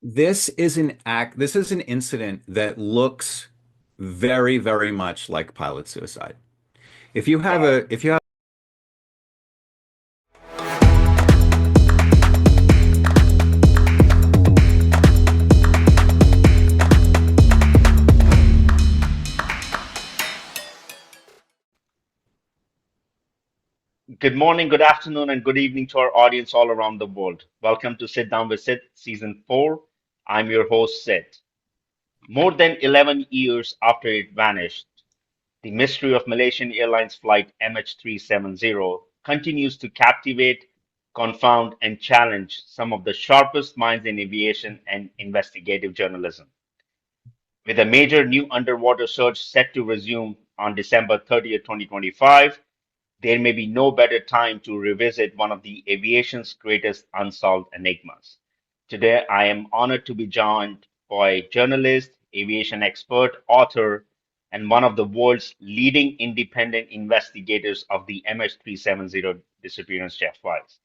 This is an incident that looks very, very much like pilot suicide. Wow. If you have Good morning, good afternoon, and good evening to our audience all around the world. Welcome to Sit Down with Sid, Season 4. I'm your host, Sid. More than 11 years after it vanished, the mystery of Malaysian Airlines Flight MH370 continues to captivate, confound, and challenge some of the sharpest minds in aviation and investigative journalism. With a major new underwater search set to resume on December 30th, 2025, there may be no better time to revisit one of the aviation's greatest unsolved enigmas. Today, I am honored to be joined by journalist, aviation expert, author, and one of the world's leading independent investigators of the MH370 disappearance, Jeff Wise.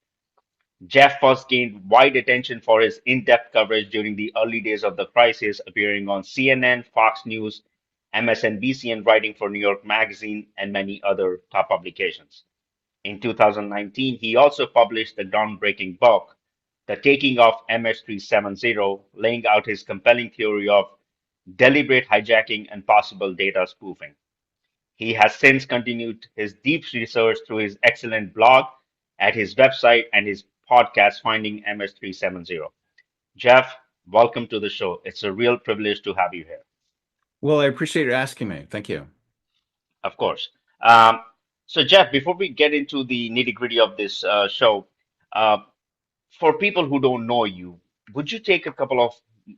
Jeff first gained wide attention for his in-depth coverage during the early days of the crisis, appearing on CNN, Fox News, MSNBC, and writing for New York Magazine and many other top publications. In 2019, he also published the groundbreaking book, The Taking of MH370, laying out his compelling theory of deliberate hijacking and possible data spoofing. He has since continued his deep research through his excellent blog, at his website, and his podcast, Finding MH370. Jeff, welcome to the show. It's a real privilege to have you here, Well, I appreciate you asking me. Thank you. of course. Um, so, Jeff, before we get into the nitty-gritty of this show, uh, for people who don't know you, would you take a couple of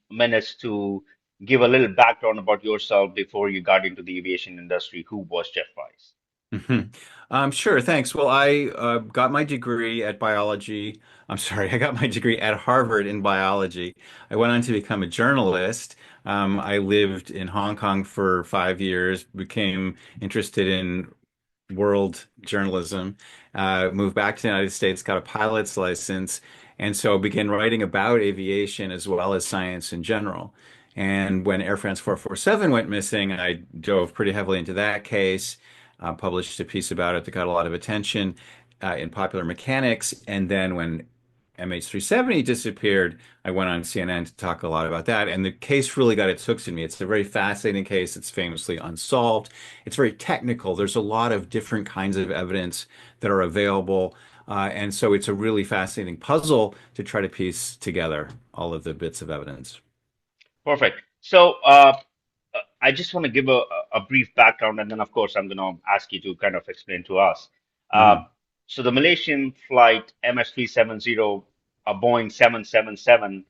minutes to give a little background about yourself before you got into the aviation industry? Who was Jeff Weiss? Mhm. Sure, thanks. Well, I got my degree at biology. I'm sorry, I got my degree at Harvard in biology. I went on to become a journalist. I lived in Hong Kong for 5 years, became interested in world journalism, moved back to the United States, got a pilot's license, and so began writing about aviation as well as science in general. And when Air France 447 went missing, I dove pretty heavily into that case, published a piece about it that got a lot of attention in Popular Mechanics. And then when MH370 disappeared, I went on CNN to talk a lot about that. And the case really got its hooks in me. It's a very fascinating case. It's famously unsolved. It's very technical. There's a lot of different kinds of evidence that are available. And so it's a really fascinating puzzle to try to piece together all of the bits of evidence. Perfect. So, I just want to give a brief background, and then, of course, I'm going to ask you to kind of explain to us. Uh, Mhm. so, the Malaysian flight MS370, a Boeing 777,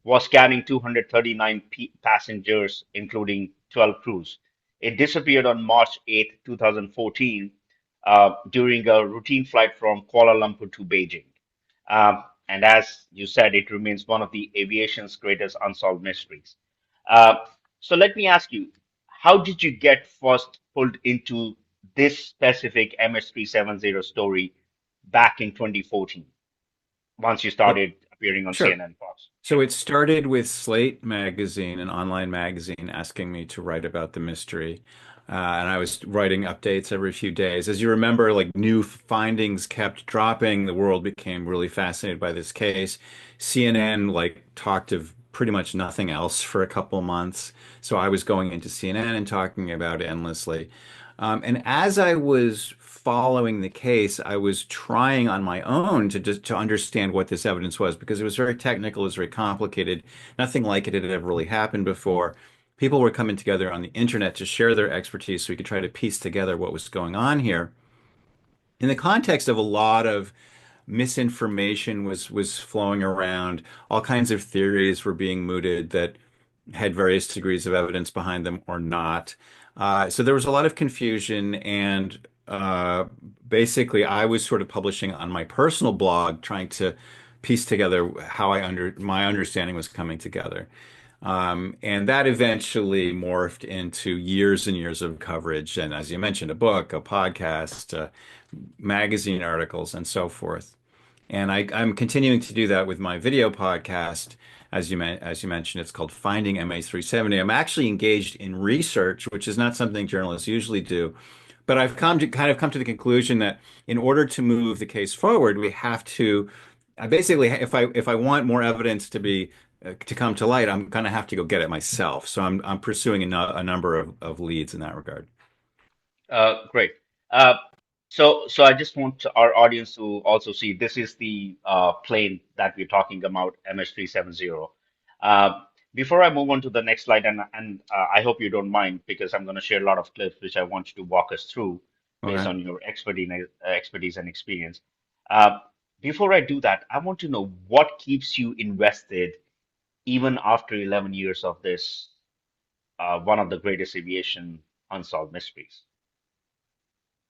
was carrying 239 passengers, including 12 crews. It disappeared on March 8th, 2014, during a routine flight from Kuala Lumpur to Beijing. And as you said, it remains one of the aviation's greatest unsolved mysteries. Uh, so let me ask you, how did you get first pulled into this specific MS370 story back in 2014, once you Oh, started appearing on sure. CNN Fox? So it started with Slate magazine, an online magazine, asking me to write about the mystery. And I was writing updates every few days. As you remember, like new findings kept dropping. The world became really fascinated by this case. CNN like talked of pretty much nothing else for a couple months. So I was going into CNN and talking about it endlessly. And as I was following the case, I was trying on my own to just to understand what this evidence was because it was very technical, it was very complicated. Nothing like it had ever really happened before. People were coming together on the internet to share their expertise so we could try to piece together what was going on here. In the context of a lot of misinformation was flowing around, all kinds of theories were being mooted that had various degrees of evidence behind them or not. So there was a lot of confusion, and basically, I was sort of publishing on my personal blog, trying to piece together how my understanding was coming together. And that eventually morphed into years and years of coverage, and as you mentioned, a book, a podcast, magazine articles, and so forth. And I'm continuing to do that with my video podcast as you mentioned, it's called Finding MH370. I'm actually engaged in research, which is not something journalists usually do. But I've come to the conclusion that in order to move the case forward, we have to basically, if I want more evidence to come to light, I'm going to have to go get it myself. So I'm pursuing a number of leads in that regard. Great. Uh, so I just want our audience to also see this is the plane that we're talking about, MH370. Uh, Before I move on to the next slide, and I hope you don't mind because I'm going to share a lot of clips which I want you to walk us through based Okay. on your expertise and experience. Uh, Before I do that, I want to know what keeps you invested even after 11 years of this, one of the greatest aviation unsolved mysteries.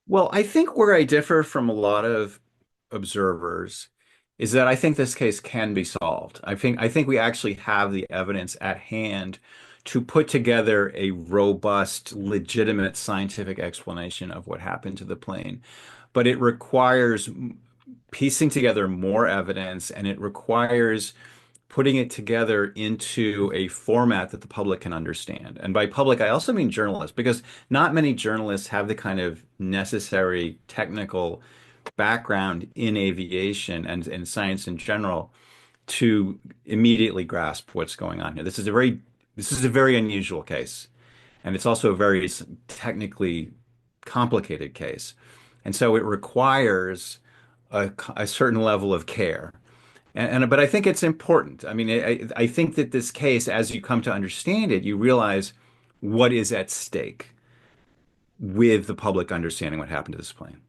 Well, I think where I differ from a lot of observers is that I think this case can be solved. I think we actually have the evidence at hand to put together a robust, legitimate scientific explanation of what happened to the plane. But it requires piecing together more evidence, and it requires putting it together into a format that the public can understand. And by public, I also mean journalists, because not many journalists have the kind of necessary technical background in aviation and in science in general to immediately grasp what's going on here. This is a very unusual case, and it's also a very technically complicated case. And so it requires a certain level of care. But I think it's important. I mean, I think that this case, as you come to understand it, you realize what is at stake with the public understanding what happened to this plane.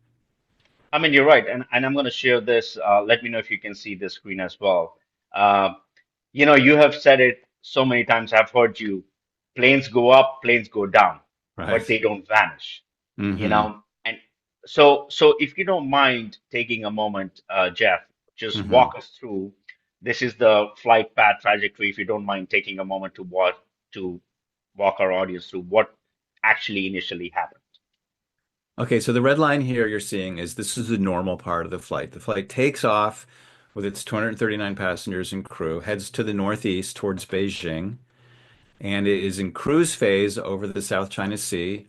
I mean, you're right, and I'm going to share this. Let me know if you can see the screen as well. Uh, you have said it so many times. I've heard you. Planes go up, planes go down, but Right. they don't vanish. Hmm. And so if you don't mind taking a moment, Jeff, just Hmm. walk us through. This is the flight path trajectory. If you don't mind taking a moment to walk our audience through what actually initially happened. Okay, so the red line here you're seeing is this is the normal part of the flight. The flight takes off with its 239 passengers and crew, heads to the northeast towards Beijing, and it is in cruise phase over the South China Sea,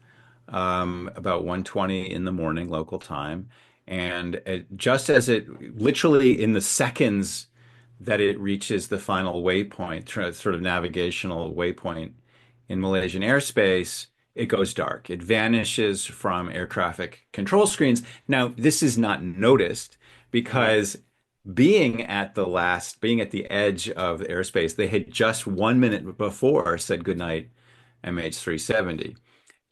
about 1:20 in the morning local time. And just as it literally in the seconds that it reaches the final waypoint, sort of navigational waypoint in Malaysian airspace, it goes dark. It vanishes from air traffic control screens. Now, this is not noticed Hmm. because being at the edge of airspace, they had just 1 minute before said goodnight MH370.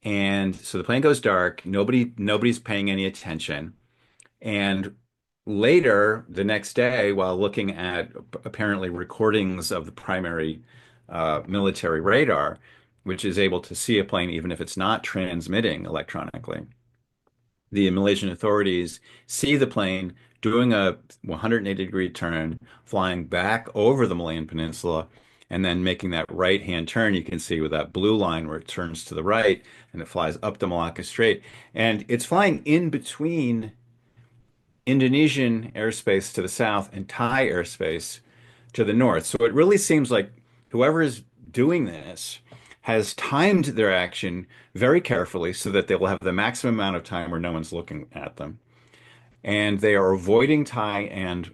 And so the plane goes dark. Nobody's paying any attention. And later, the next day, while looking at apparently recordings of the primary military radar, which is able to see a plane even if it's not transmitting electronically, the Malaysian authorities see the plane doing a 180-degree turn, flying back over the Malayan Peninsula, and then making that right-hand turn. You can see with that blue line where it turns to the right and it flies up the Malacca Strait. And it's flying in between Indonesian airspace to the south and Thai airspace to the north. So it really seems like whoever is doing this has timed their action very carefully so that they will have the maximum amount of time where no one's looking at them. And they are avoiding Thai and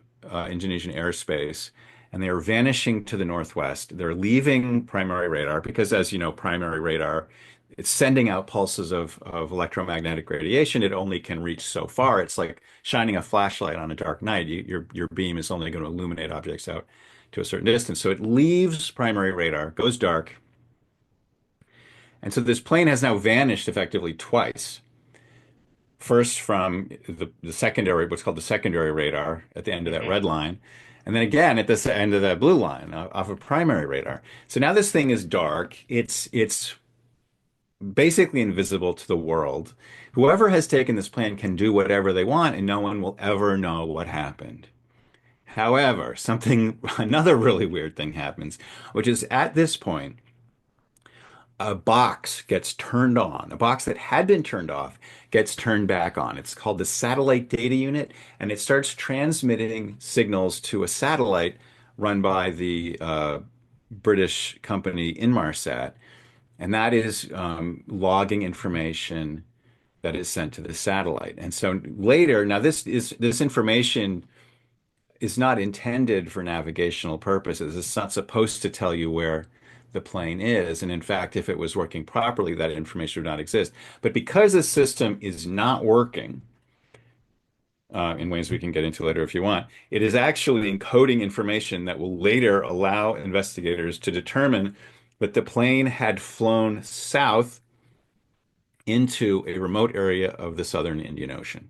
Indonesian airspace, and they are vanishing to the northwest. They're leaving primary radar because, as you know, primary radar, it's sending out pulses of electromagnetic radiation. It only can reach so far. It's like shining a flashlight on a dark night. Your beam is only going to illuminate objects out to a certain distance. So it leaves primary radar, goes dark, and so this plane has now vanished effectively twice. First from the secondary, what's called the secondary radar at the end of that Hmm. red line, and then again at the end of that blue line off of primary radar. So now this thing is dark. It's basically invisible to the world. Whoever has taken this plan can do whatever they want, and no one will ever know what happened. However, another really weird thing happens, which is at this point, a box gets turned on. A box that had been turned off gets turned back on. It's called the satellite data unit, and it starts transmitting signals to a satellite run by the British company Inmarsat, and that is logging information that is sent to the satellite. And so later, now this information is not intended for navigational purposes. It's not supposed to tell you where the plane is. And in fact, if it was working properly, that information would not exist. But because the system is not working, in ways we can get into later if you want, it is actually encoding information that will later allow investigators to determine that the plane had flown south into a remote area of the southern Indian Ocean.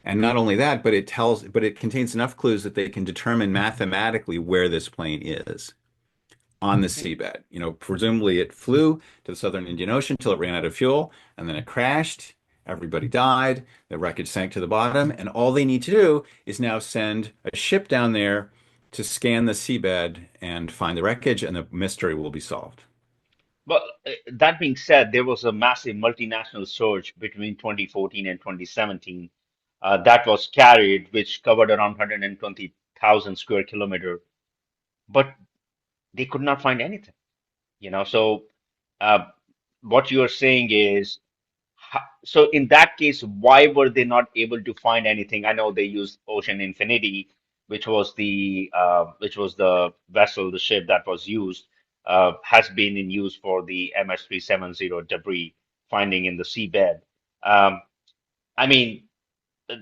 And not only that, but it contains enough clues that they can determine mathematically where this plane is on the seabed. You know, presumably it flew to the southern Indian Ocean till it ran out of fuel, and then it crashed. Everybody died. The wreckage sank to the bottom, and all they need to do is now send a ship down there to scan the seabed and find the wreckage, and the mystery will be solved. But that being said, there was a massive multinational search between 2014 and 2017 that was carried, which covered around 120,000 square kilometer, but they could not find anything. So uh, what you're saying is, so in that case, why were they not able to find anything? I know they used Ocean Infinity, which was the vessel, the ship that was used, has been in use for the MH370 debris finding in the seabed. Um, I mean,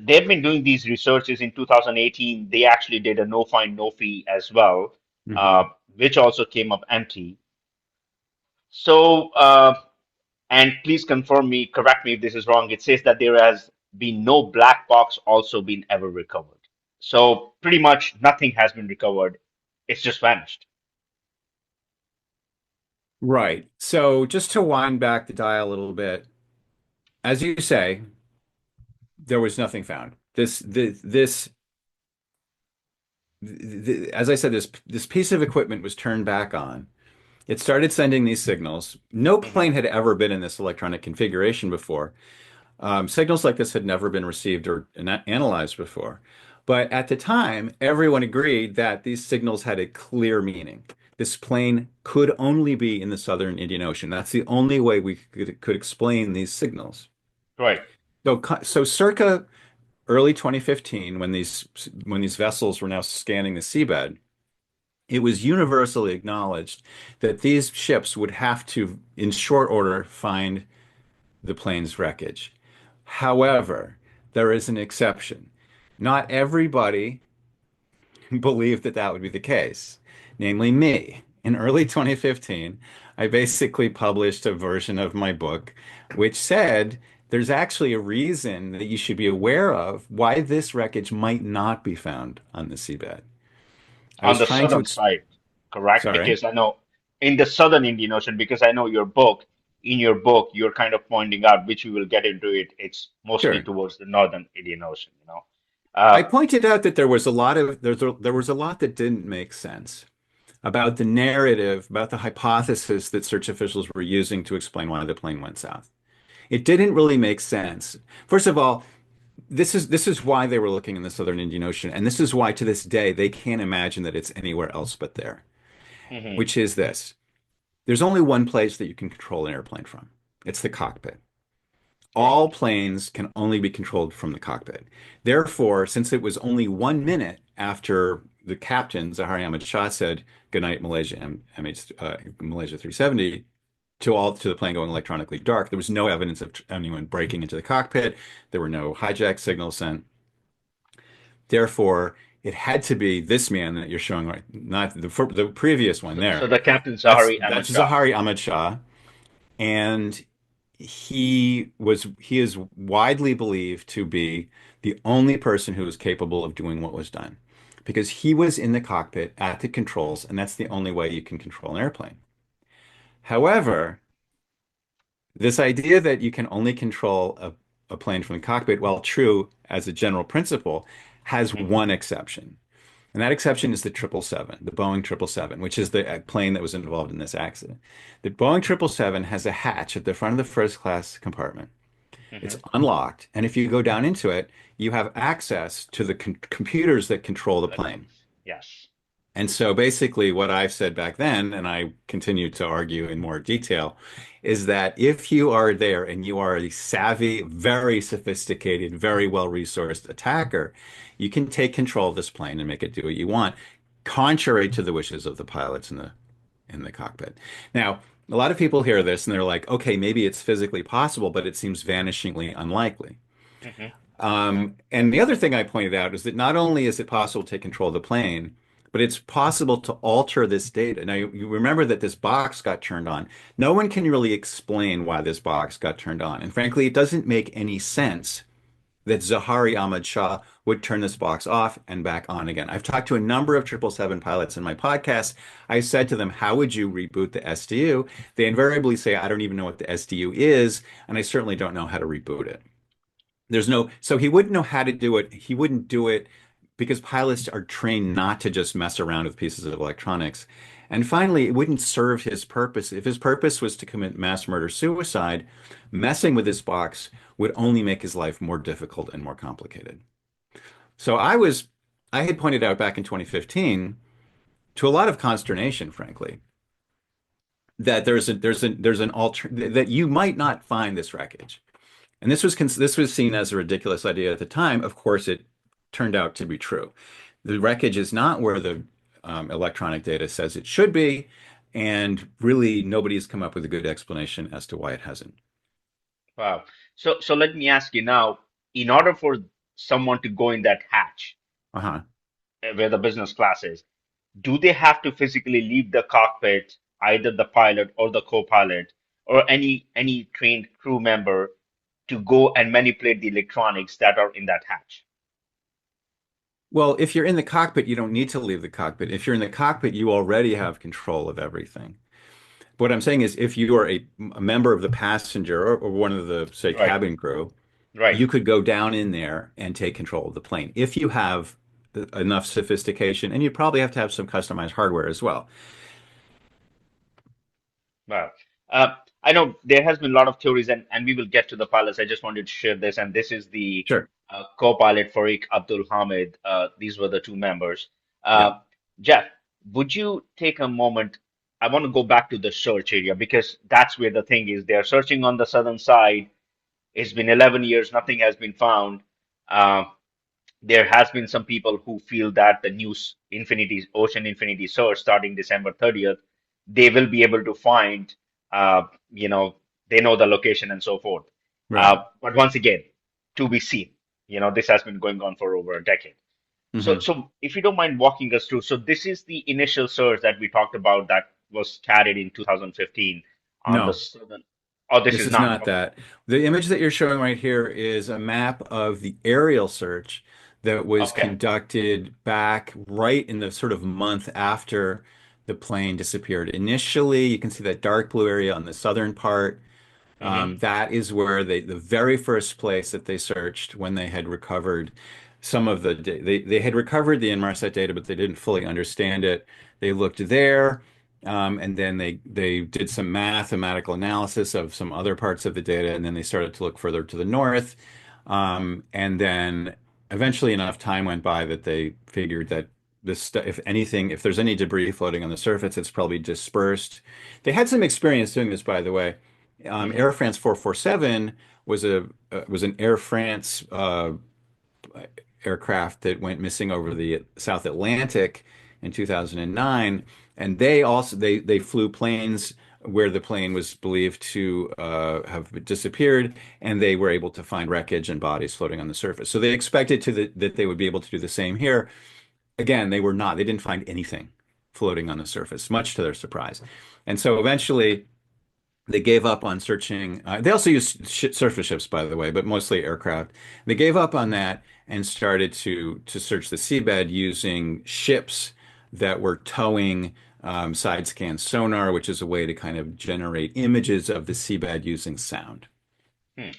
they've been doing these researches in 2018. They actually did a no find, no fee as well, uh, Hmm. which also came up empty. So, and please confirm me, correct me if this is wrong. It says that there has been no black box also been ever recovered. So pretty much nothing has been recovered. It's just vanished. Right. So just to wind back the dial a little bit, as you say, there was nothing found. As I said, this piece of equipment was turned back on. It started sending these signals. No Hmm. plane had ever been in this electronic configuration before. Signals like this had never been received or analyzed before. But at the time, everyone agreed that these signals had a clear meaning. This plane could only be in the southern Indian Ocean. That's the only way we could explain these signals. Right. So circa early 2015, when these vessels were now scanning the seabed, it was universally acknowledged that these ships would have to, in short order, find the plane's wreckage. However, there is an exception. Not everybody believed that that would be the case, namely me. In early 2015, I basically published a version of my book which said there's actually a reason that you should be aware of why this wreckage might not be found on the seabed. I On was the trying to, southern side, correct? sorry, Because I know in the southern Indian Ocean, because I know in your book, you're kind of pointing out, which we will get into it, it's mostly sure. towards the northern Indian Ocean. I Uh, pointed out that there was a lot that didn't make sense about the narrative, about the hypothesis that search officials were using to explain why the plane went south. It didn't really make sense. First of all, this is why they were looking in the southern Indian Ocean, and this is why to this day they can't imagine that it's anywhere else but there, mhm, which is this. There's only one place that you can control an airplane from. It's the cockpit. All correct. planes can only be controlled from the cockpit. Therefore, since it was only 1 minute after the captain, Zahari Ahmad Shah, said, "Good night, Malaysia, Malaysia 370," to the plane going electronically dark, there was no evidence of anyone breaking into the cockpit. There were no hijack signals sent. Therefore, it had to be this man that you're showing, right, not the previous one So there. the Captain That's Zahari Ahmad that's Shah. Zahari Ahmad Shah, and he is widely believed to be the only person who was capable of doing what was done because he was in the cockpit at the controls, and that's the only way you can control an airplane. However, this idea that you can only control a plane from the cockpit, while true as a general principle, has Hmm. one exception. And that exception is the 777, the Boeing 777, which is the plane that was involved in this accident. The Boeing 777 has a hatch at the front of the first class compartment. It's Hmm. unlocked. And if you go down into it, you have access to the computers that control the plane. Controls. Yes. And so basically, what I've said back then, and I continue to argue in more detail, is that if you are there and you are a savvy, very sophisticated, very well-resourced attacker, you can take control of this plane and make it do what you want, contrary to the wishes of the pilots in the cockpit. Now, a lot of people hear this and they're like, okay, maybe it's physically possible, but it seems vanishingly unlikely. Hmm. And the other thing I pointed out is that not only is it possible to take control of the plane, but it's possible to alter this data. Now, you remember that this box got turned on. No one can really explain why this box got turned on. And frankly, it doesn't make any sense that Zahari Ahmad Shah would turn this box off and back on again. I've talked to a number of 777 pilots in my podcast. I said to them, how would you reboot the SDU? They invariably say, I don't even know what the SDU is, and I certainly don't know how to reboot it. So he wouldn't know how to do it. He wouldn't do it because pilots are trained not to just mess around with pieces of electronics. And finally, it wouldn't serve his purpose. If his purpose was to commit mass murder suicide, messing with this box would only make his life more difficult and more complicated. So I had pointed out back in 2015 to a lot of consternation, frankly, that there's an alter that you might not find this wreckage. And this was seen as a ridiculous idea at the time. Of course, it turned out to be true. The wreckage is not where the electronic data says it should be, and really nobody's come up with a good explanation as to why it hasn't. Wow. So let me ask you now, in order for someone to go in that hatch, Uh-huh. where the business class is, do they have to physically leave the cockpit, either the pilot or the co-pilot or any trained crew member to go and manipulate the electronics that are in that hatch? Well, if you're in the cockpit, you don't need to leave the cockpit. If you're in the cockpit, you already have control of everything. What I'm saying is, if you are a member of the passenger or one of the, say, Right, cabin crew, right. you could go down in there and take control of the plane if you have enough sophistication, and you probably have to have some customized hardware as well. Wow. Uh, I know there has been a lot of theories, and we will get to the pilots. I just wanted to share this, and this is the Sure. co-pilot Farik Abdul Hamid. These were the two members. Yeah. Jeff, would you take a moment? I want to go back to the search area because that's where the thing is. They're searching on the southern side. It's been 11 years, nothing has been found. Uh, there has been some people who feel that the new Ocean Infinity search starting December 30th, they will be able to find, uh, you know, they know the location and so forth. Right. But once again, to be seen. This has been going on for over a decade. So, Hmm. so if you don't mind walking us through, so this is the initial search that we talked about that was carried in 2015 on the No, southern. Oh, this this is is not. not Okay. that. The image that you're showing right here is a map of the aerial search that was Okay. conducted back right in the sort of month after the plane disappeared. Initially, you can see that dark blue area on the southern part. Hmm. That is where the very first place that they searched when they had recovered some of they had recovered the Inmarsat data, but they didn't fully understand it. They looked there, and then they did some mathematical analysis of some other parts of the data, and then they started to look further to the north. And then eventually enough time went by that they figured that if anything, if there's any debris floating on the surface, it's probably dispersed. They had some experience doing this, by the way. Hmm. Air France 447 was an Air France aircraft that went missing over the South Atlantic in 2009, and they flew planes where the plane was believed to have disappeared, and they were able to find wreckage and bodies floating on the surface. So they expected that they would be able to do the same here. Again, they were not. They didn't find anything floating on the surface, much to their surprise. And so eventually they gave up on searching. They also used surface ships, by the way, but mostly aircraft. They gave up on that and started to search the seabed using ships that were towing side scan sonar, which is a way to kind of generate images of the seabed using sound. Hmm.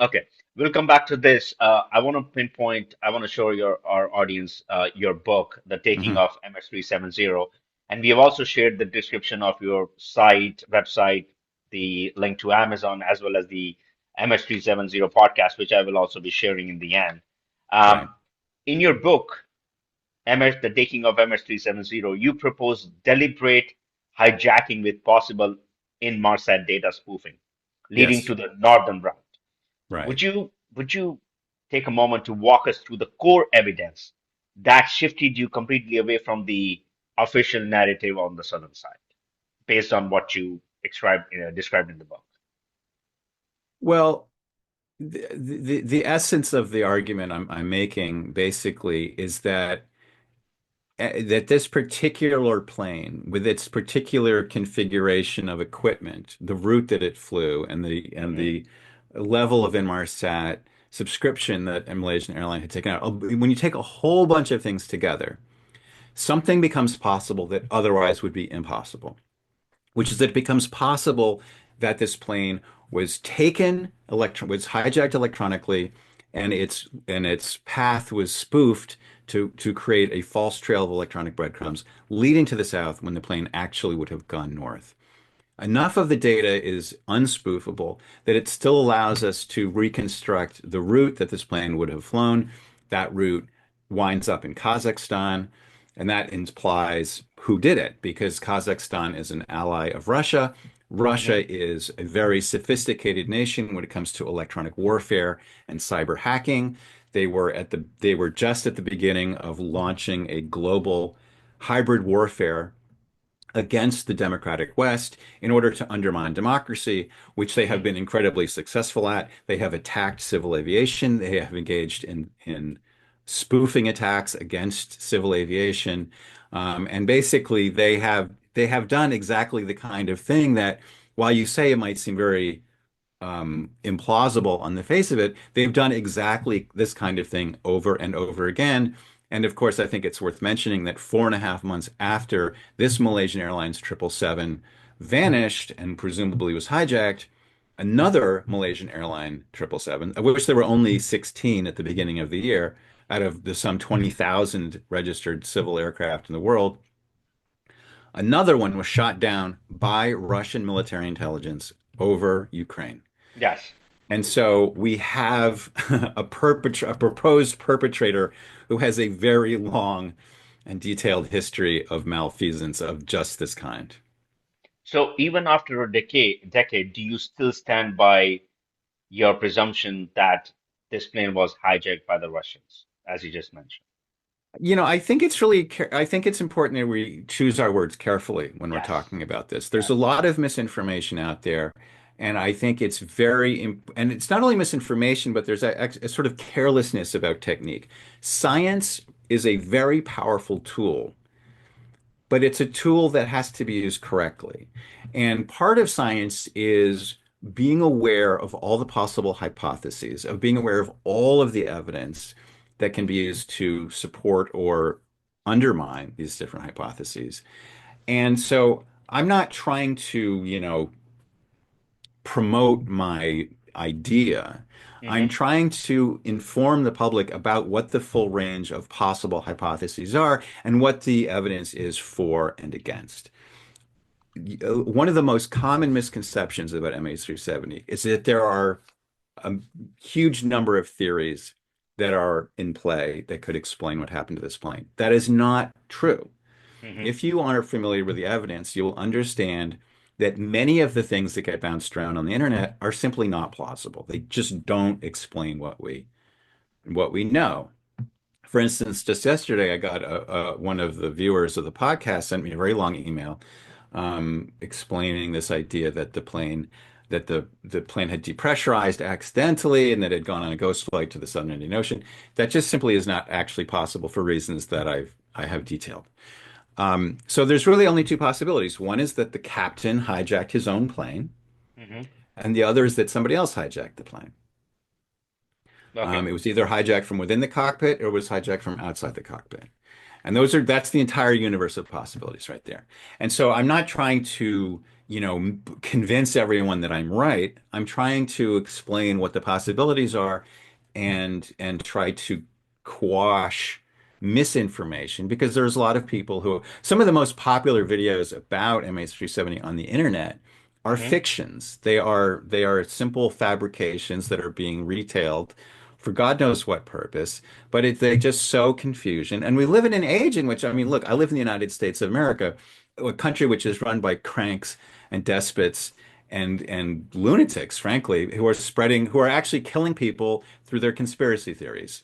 Okay, we'll come back to this. I want to pinpoint, I want to show our audience your book, The Taking Hmm. of MH370. And we have also shared the description of your website, the link to Amazon, as well as the MH370 podcast, which I will also be sharing in the end. Um, Right. in your book, the taking of MH370, you propose deliberate hijacking with possible Inmarsat data spoofing, leading Yes, to the northern route. right. Would you take a moment to walk us through the core evidence that shifted you completely away from the official narrative on the southern side, based on what you described in the book? Well, the essence of the argument I'm making basically is that that this particular plane, with its particular configuration of equipment, the route that it flew, and Hmm. the level of Inmarsat subscription that a Malaysian airline had taken out, when you take a whole bunch of things together, something becomes possible that otherwise would be impossible, which is that it becomes possible that this plane was hijacked electronically, and its path was spoofed to create a false trail of electronic breadcrumbs leading to the south when the plane actually would have gone north. Enough of the data is unspoofable that it still allows us to reconstruct the route that this plane would have flown. That route winds up in Kazakhstan, and that implies who did it, because Kazakhstan is an ally of Russia. Hmm. Russia is a very sophisticated nation when it comes to electronic warfare and cyber hacking. They were just at the beginning of launching a global hybrid warfare against the democratic West in order to undermine democracy, which they have Hmm. been incredibly successful at. They have attacked civil aviation. They have engaged in spoofing attacks against civil aviation. And basically, they have done exactly the kind of thing that, while you say it might seem very implausible on the face of it, they've done exactly this kind of thing over and over again. And of course, I think it's worth mentioning that 4.5 months after this Malaysian Airlines 777 vanished and presumably was hijacked, another Malaysian airline 777, of which there were only 16 at the beginning of the year, out of the some 20,000 registered civil aircraft in the world, another one was shot down by Russian military intelligence over Ukraine. Yes. And so we have a proposed perpetrator who has a very long and detailed history of malfeasance of just this kind. So even after a decade, do you still stand by your presumption that this plane was hijacked by the Russians, as you just mentioned? I think I think it's important that we choose our words carefully when we're Yes. talking about this. There's a Yes. lot of misinformation out there, and I think and it's not only misinformation, but there's a sort of carelessness about technique. Science is a very powerful tool, but it's a tool that has to be used correctly. And part of science is being aware of all the possible hypotheses, of being aware of all of the evidence that can be used to support or undermine these different hypotheses. And so I'm not trying to, promote my idea. I'm Hmm. trying to inform the public about what the full range of possible hypotheses are and what the evidence is for and against. One of the most common misconceptions about MH370 is that there are a huge number of theories that are in play that could explain what happened to this plane. That is not true. Hmm. If you are familiar with the evidence, you'll understand that many of the things that get bounced around on the internet are simply not plausible. They just don't explain what we know. For instance, just yesterday, I got one of the viewers of the podcast sent me a very long email explaining this idea that the plane had depressurized accidentally and that it had gone on a ghost flight to the Southern Indian Ocean. That just simply is not actually possible for reasons that I have detailed. So there's really only two possibilities. One is that the captain hijacked his own plane, Hmm. and the other is that somebody else hijacked the plane. Okay. It was either hijacked from within the cockpit or it was hijacked from outside the cockpit. And that's the entire universe of possibilities right there. And so I'm not trying to, convince everyone that I'm right. I'm trying to explain what the possibilities are and try to quash misinformation, because there's a lot of people who some of the most popular videos about MH370 on the internet are Hmm. fictions. They are simple fabrications that are being retailed for God knows what purpose, but they just sow confusion. And we live in an age in which, I mean, look, I live in the United States of America, a country which is run by cranks and despots and lunatics, frankly, who are actually killing people through their conspiracy theories,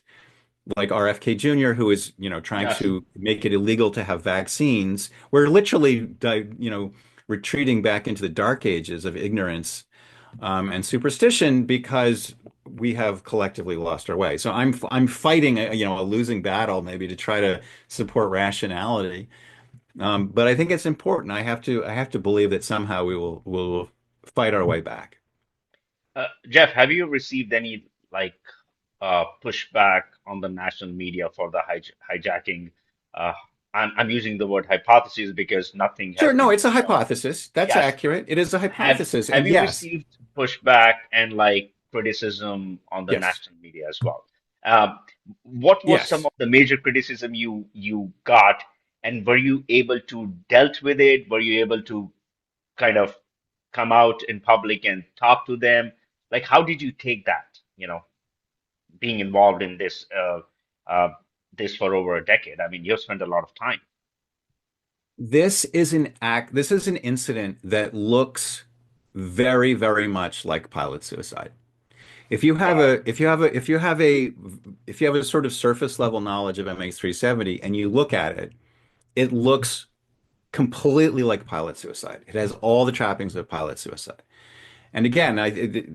like RFK Jr., who is, trying Yes. to make it illegal to have vaccines. We're literally, retreating back into the dark ages of ignorance, and superstition because we have collectively lost our way. So I'm fighting a losing battle maybe to try to support rationality. But I think it's important. I have to believe that somehow we will fight our way back. Jeff, have you received any like pushback on the national media for the hijacking? Uh, I'm using the word hypothesis because nothing Sure, has no, been it's a confirmed. hypothesis. That's Yes. accurate. It is a Have hypothesis. have And you yes, received pushback and like criticism on the yes, national media as well? Um, what was some yes. of the major criticism you got, and were you able to dealt with it? Were you able to kind of come out in public and talk to them? Like, how did you take that? Being involved in uh, this for over a decade. I mean, you've spent a lot of time. This is an incident that looks very, very much like pilot suicide. Wow. If you have a sort of surface level knowledge of MH370 and you look at it, it looks completely like pilot suicide. It has all the trappings of pilot suicide. And again,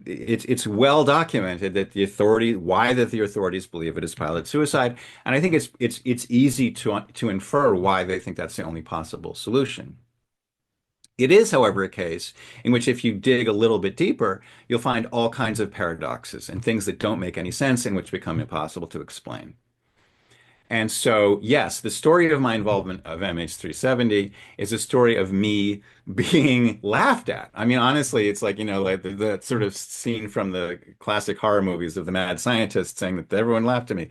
it's well documented that the authorities believe it is pilot suicide. And I think it's easy to infer why they think that's the only possible solution. It is, however, a case in which if you dig a little bit deeper, you'll find all kinds of paradoxes and things that don't make any sense and which become impossible to explain. And so, yes, the story of my involvement of MH370 is a story of me being laughed at. I mean, honestly, it's like, like the sort of scene from the classic horror movies of the mad scientist saying that everyone laughed at me.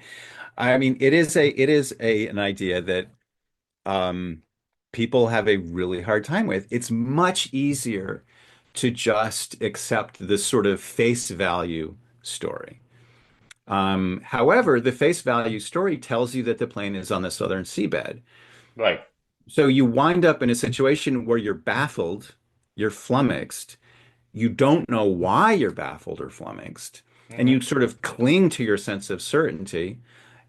I mean, an idea that um, people have a really hard time with. It's much easier to just accept this sort of face value story. However, the face value story tells you that the plane is on the southern seabed. Right. So you wind up in a situation where you're baffled, you're flummoxed, you don't know why you're baffled or flummoxed, and Hmm. you sort of cling to your sense of certainty,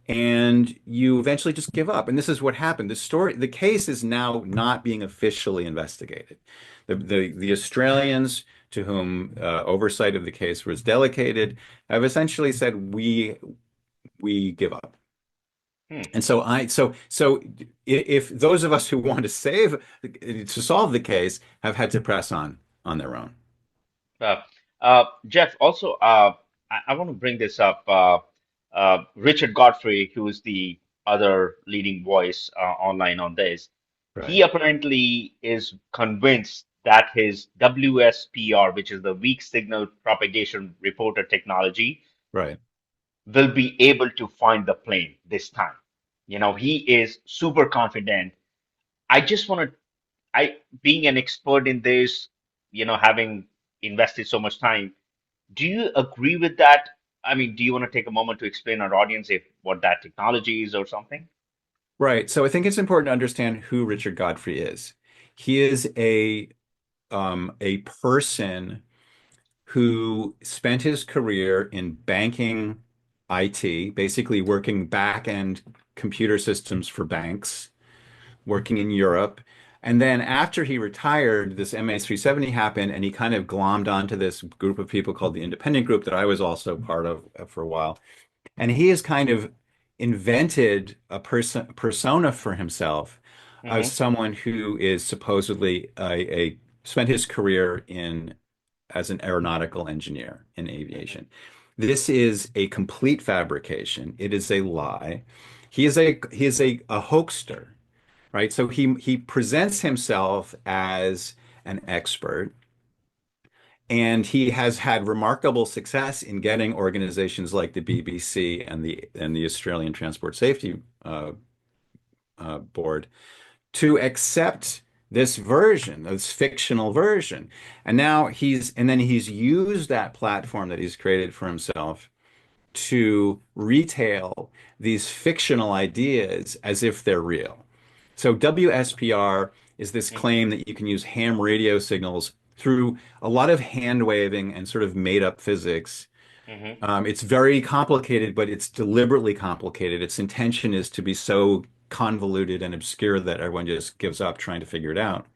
and you eventually just give up. And this is what happened. The case is now not being officially investigated. The Australians to whom oversight of the case was delegated have essentially said we give up. Hmm. And so if those of us who want to solve the case have had to press on their own. Uh, Jeff, also, I want to bring this up. Richard Godfrey, who is the other leading voice online on this, he Right, apparently is convinced that his WSPR, which is the weak signal propagation reporter technology, right. will be able to find the plane this time. He is super confident. I just want to, being an expert in this, having invested so much time, do you agree with that? I mean, do you want to take a moment to explain our audience if what that technology is or something? Right. So I think it's important to understand who Richard Godfrey is. He is a person who spent his career in banking IT, basically working back-end computer systems for banks, working in Europe. And then after he retired, this MH370 happened, and he kind of glommed onto this group of people called the Independent Group that I was also part of for a while. And he has kind of invented a persona for himself as Hmm. someone who is supposedly spent his career in as an aeronautical engineer in Hmm. aviation. This is a complete fabrication. It is a lie. He is a hoaxer, right? So he presents himself as an expert, and he has had remarkable success in getting organizations like the BBC and the Australian Transport Safety Board to accept this fictional version. And then he's used that platform that he's created for himself to retail these fictional ideas as if they're real. So WSPR is this claim that you can use ham radio signals through a lot of hand waving and sort of made up physics. Hmm. It's very complicated, but it's deliberately complicated. Its intention is to be so convoluted and obscure that everyone just gives up trying to figure it out.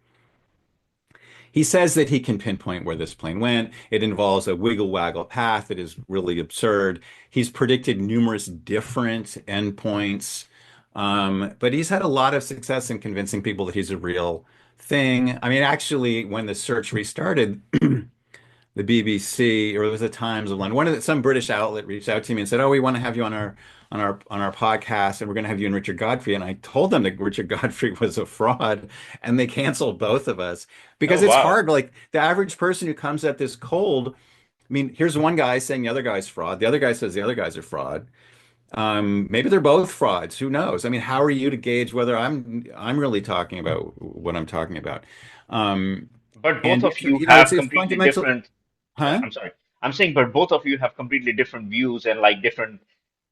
He says that he can pinpoint where this plane went. It involves a wiggle waggle path that is really absurd. He's predicted numerous different endpoints, but he's had a lot of success in convincing people that he's a real thing. I mean, actually, when the search restarted, the BBC or it was the Times of London. Some British outlet reached out to me and said, "Oh, we want to have you on our podcast, and we're going to have you and Richard Godfrey." And I told them that Richard Godfrey was a fraud, and they canceled both of us Oh, because it's wow. hard. Like the average person who comes at this cold. I mean, here's one guy saying the other guy's fraud. The other guy says the other guy's a fraud. Maybe they're both frauds. Who knows? I mean, how are you to gauge whether I'm really talking about what I'm talking about? Um, But both and of you it's have it's completely fundamental, different. huh? I'm sorry. I'm saying, but both of you have completely different views and like different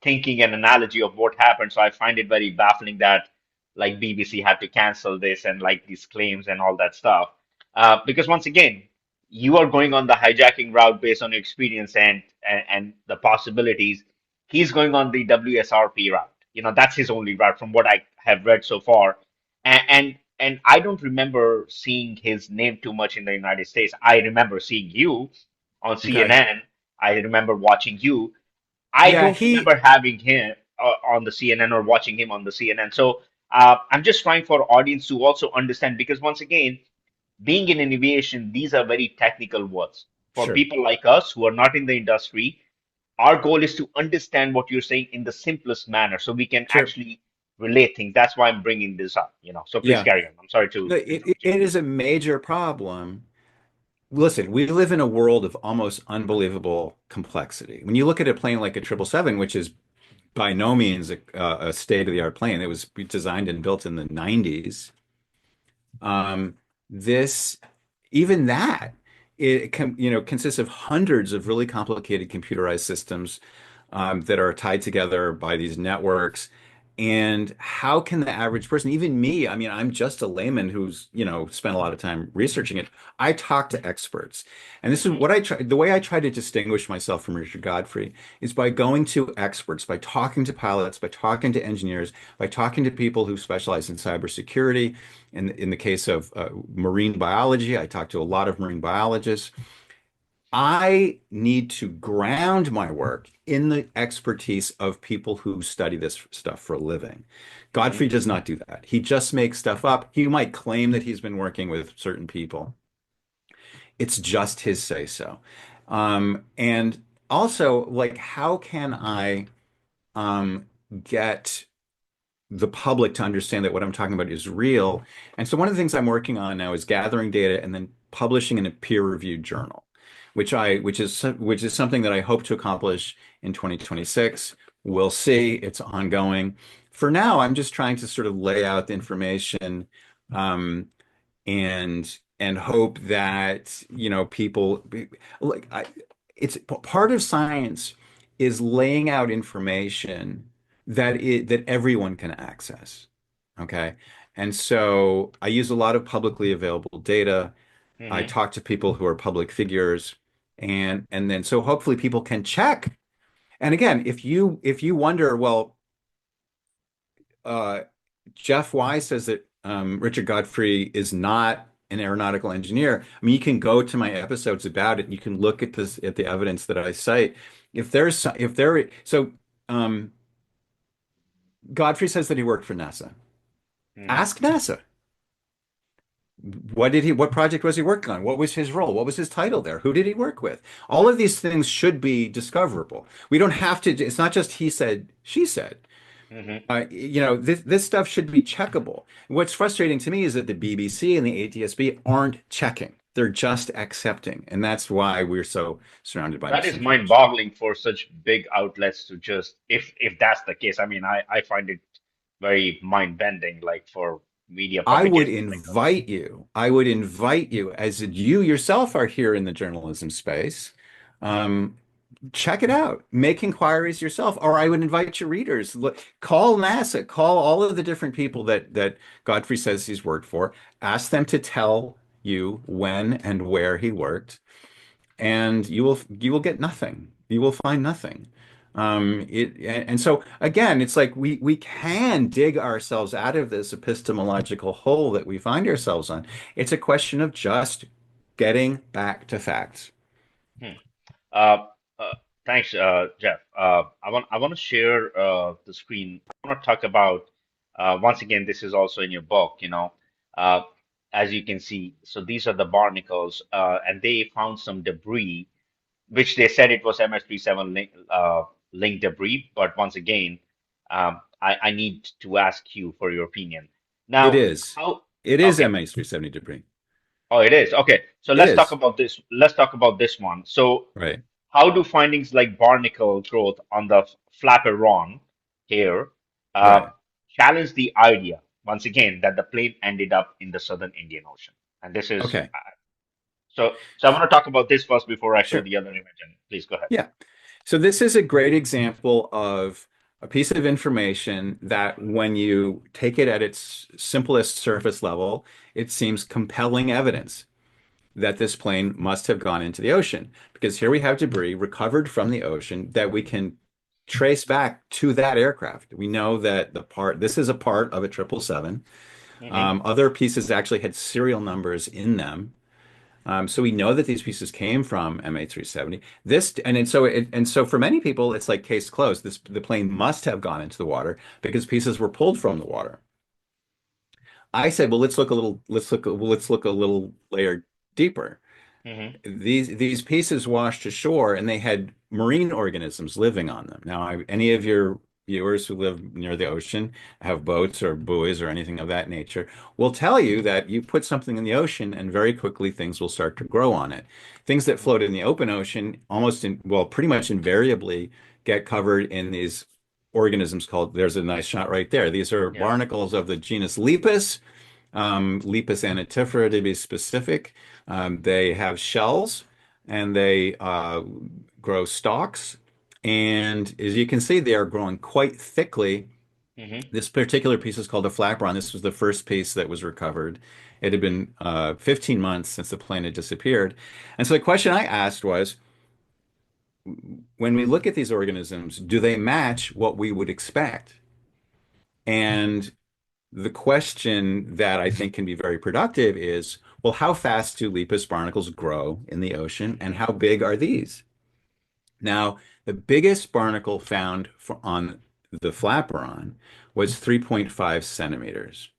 thinking and analogy of what happened. So I find it very baffling that like BBC had to cancel this and like these claims and all that stuff. Because once again, you are going on the hijacking route based on your experience and the possibilities. He's going on the WSRP route. You know, that's his only route from what I have read so far. And I don't remember seeing his name too much in the United States. I remember seeing you on Okay. CNN. I remember watching you. I Yeah, don't he remember having him on the CNN or watching him on the CNN. So I'm just trying for audience to also understand because once again, being in aviation, these are very technical words. For sure, people like us who are not in the industry, our goal is to understand what you're saying in the simplest manner so we can sure. actually relate things. That's why I'm bringing this up, you know. So please Yeah. carry on. I'm sorry to No, interrupt you. it is a major problem. Listen, we live in a world of almost unbelievable complexity. When you look at a plane like a 777, which is by no means a state-of-the-art plane, it was designed and built in the 90s. Um, this, even that, consists of hundreds of really complicated computerized systems that are tied together by these networks. And how can the average person, even me, I mean, I'm just a layman who's, spent a lot of time researching it. I talk to experts. And this is Hmm. what the way I try to distinguish myself from Richard Godfrey is by going to experts, by talking to pilots, by talking to engineers, by talking to people who specialize in cybersecurity. In the case of marine biology, I talk to a lot of marine biologists. I need to ground my work in the expertise of people who study this stuff for a living. Hmm. Godfrey does not do that. He just makes stuff up. He might claim that he's been working with certain people. It's just his say so. And also, like, how can I get the public to understand that what I'm talking about is real? And so one of the things I'm working on now is gathering data and then publishing in a peer-reviewed journal, which is something that I hope to accomplish in 2026. We'll see. It's ongoing. For now, I'm just trying to sort of lay out the information, um, and hope that, people like it's part of science is laying out information that everyone can access. Okay. And so I use a lot of publicly available data. I Hmm. talk to people who are public figures, and then so hopefully people can check. And again, if you wonder, well, uh, Jeff Wise says that Richard Godfrey is not an aeronautical engineer. I mean, you can go to my episodes about it, and you can look at the evidence that I cite. If there, so Godfrey says that he worked for NASA. Hmm. Ask NASA. What project was he working on? What was his role? What was his title there? Who did he work with? All of these things should be discoverable. We don't have to, it's not just he said, she said. Hmm. This stuff should be checkable. What's frustrating to me is that the BBC and the ATSB aren't checking. They're just accepting. And that's why we're so surrounded by That is misinformation. mind-boggling for such big outlets to just, if that's the case. I mean, I find it very mind-bending, like for media publications like us. I would invite you, as you yourself are here in the journalism space, um, check it out. Make inquiries yourself, or I would invite your readers. Look, call NASA, call all of the different people that Godfrey says he's worked for. Ask them to tell you when and where he worked, and you will get nothing. You will find nothing. And so again, it's like we can dig ourselves out of this epistemological hole that we find ourselves on. It's a question of just getting back to facts. Hmm. Uh, uh, Thanks, Jeff. I want to share the screen. I want to talk about once again. This is also in your book. Uh, as you can see, so these are the barnacles, and they found some debris, which they said it was MH370 link debris. But once again, I need to ask you for your opinion. It Now, is. how? It is Okay. MH370 debris. Oh, it is. Okay. So It let's talk is. about this. Let's talk about this one. So Right. how do findings like barnacle growth on the Flaperon here uh, Right. challenge the idea, once again, that the plane ended up in the southern Indian Ocean? And this is Okay. so I want to talk about this first before I show Sure. the other image. And please go ahead. Yeah. So this is a great example of a piece of information that when you take it at its simplest surface level, it seems compelling evidence that this plane must have gone into the ocean because here we have debris recovered from the ocean that we can trace back to that aircraft. We know that this is a part of a 777. Hmm. Other pieces actually had serial numbers in them. So we know that these pieces came from MH370. So for many people, it's like case closed. The plane must have gone into the water because pieces were pulled from the water. I said, well, let's look a little layer deeper. Hmm. These pieces washed ashore and they had marine organisms living on them. Now, any of your viewers who live near the ocean, have boats or buoys or anything of that nature, will tell you that you put something in the ocean and very quickly things will start to grow on it. Things that float in the open ocean pretty much invariably get covered in these organisms called, there's a nice shot right there. These are Yeah. barnacles of the genus Lepus, Lepus antiphora to be specific. They have shells and they grow stalks. And as you can see, they are growing quite thickly. Hmm. This particular piece is called a flaperon. This was the first piece that was recovered. It had been 15 months since the plane had disappeared. And so the question I asked was, when we look at these organisms, do they match what we would expect? And the question that I think can be very productive is, well, how fast do Lepus barnacles grow in the ocean, and how big are these? Now, the biggest barnacle found on the Flaperon was 3.5 centimeters.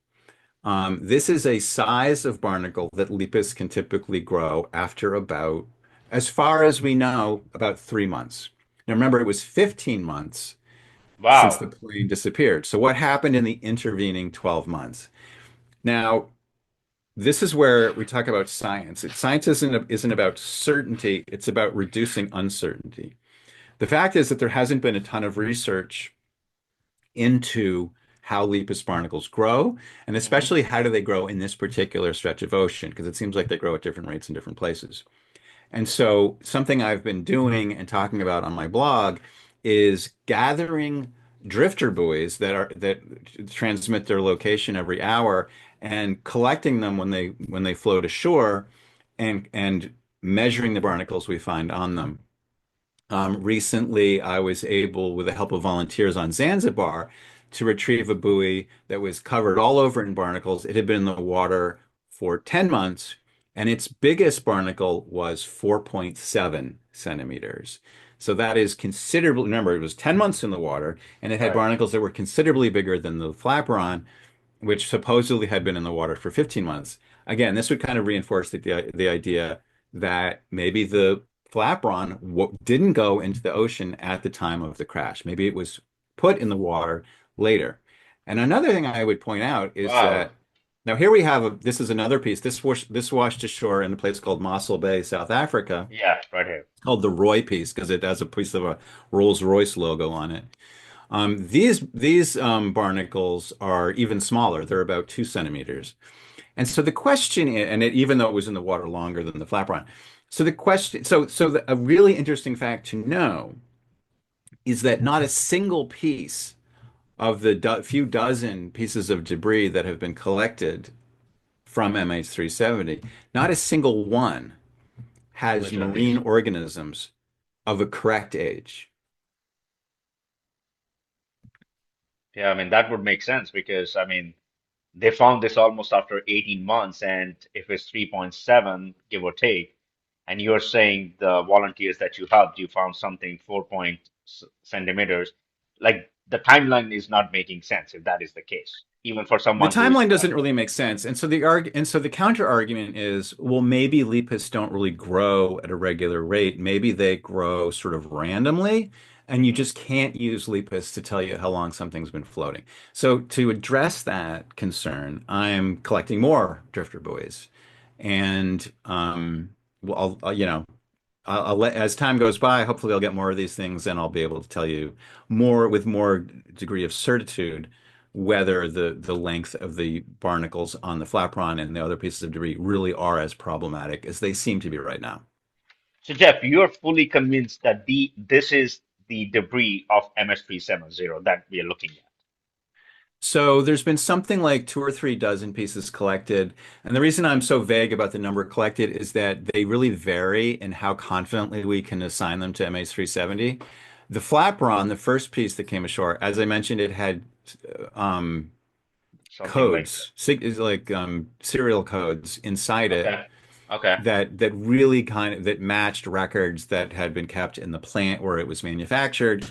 This is a size of barnacle that Lepus can typically grow after about, as far as we know, about 3 months. Now, remember, it was 15 months since the Wow. plane disappeared. So, what happened in the intervening 12 months? Now, this is where we talk about science. Science isn't about certainty, it's about reducing uncertainty. The fact is that there hasn't been a ton of research into how Lepus barnacles grow, and Hmm. especially how do they grow in this particular stretch of ocean, because it seems like they grow at different rates in different places. And so something I've been doing and talking about on my blog is gathering drifter buoys that transmit their location every hour and collecting them when they float ashore and measuring the barnacles we find on them. Recently, I was able, with the help of volunteers on Zanzibar, to retrieve a buoy that was covered all over in barnacles. It had been in the water for 10 months, and its biggest barnacle was 4.7 centimeters. So that is considerably, remember, it was 10 months in the water, and it had Right. barnacles that were considerably bigger than the flaperon, which supposedly had been in the water for 15 months. Again, this would kind of reinforce the idea that maybe the flaperon didn't go into the ocean at the time of the crash. Maybe it was put in the water later. And another thing I would point out is Wow. that now here we have this is another piece. This washed ashore in a place called Mossel Bay, South Africa, Yeah. Right here. called the Roy piece because it has a piece of a Rolls-Royce logo on it. These barnacles are even smaller. They're about 2 centimeters. And so the question, and even though it was in the water longer than the Flaperon, so the question, a really interesting fact to know is that not a single piece of the few dozen pieces of debris that have been collected from MH370, not a single one has Which one marine is? organisms of a correct age. Yeah, I mean, that would make sense because, I mean, they found this almost after 18 months, and if it's 3.7, give or take, and you're saying the volunteers that you helped, you found something 4 point centimeters, like the timeline is not making sense if that is the case, even for The someone who is timeline doesn't casual. really make sense. And so the counter argument is, well, maybe lepus don't really grow at a regular rate. Maybe they grow sort of randomly, and you Hmm. just can't use lepus to tell you how long something's been floating. So to address that concern, I'm collecting more drifter buoys. And I'll let as time goes by, hopefully I'll get more of these things and I'll be able to tell you more with more degree of certitude whether the length of the barnacles on the flaperon and the other pieces of debris really are as problematic as they seem to be right now. So, Jeff, you're fully convinced that this is the debris of MS370 that we are looking at. So there's been something like two or three dozen pieces collected. And the reason I'm so vague about the number collected is that they really vary in how confidently we can assign them to MH370. The flaperon, the first piece that came ashore, as I mentioned, it had um, Something like codes, like serial codes inside that. it Okay. Okay. that really kind of that matched records that had been kept in the plant where it was manufactured.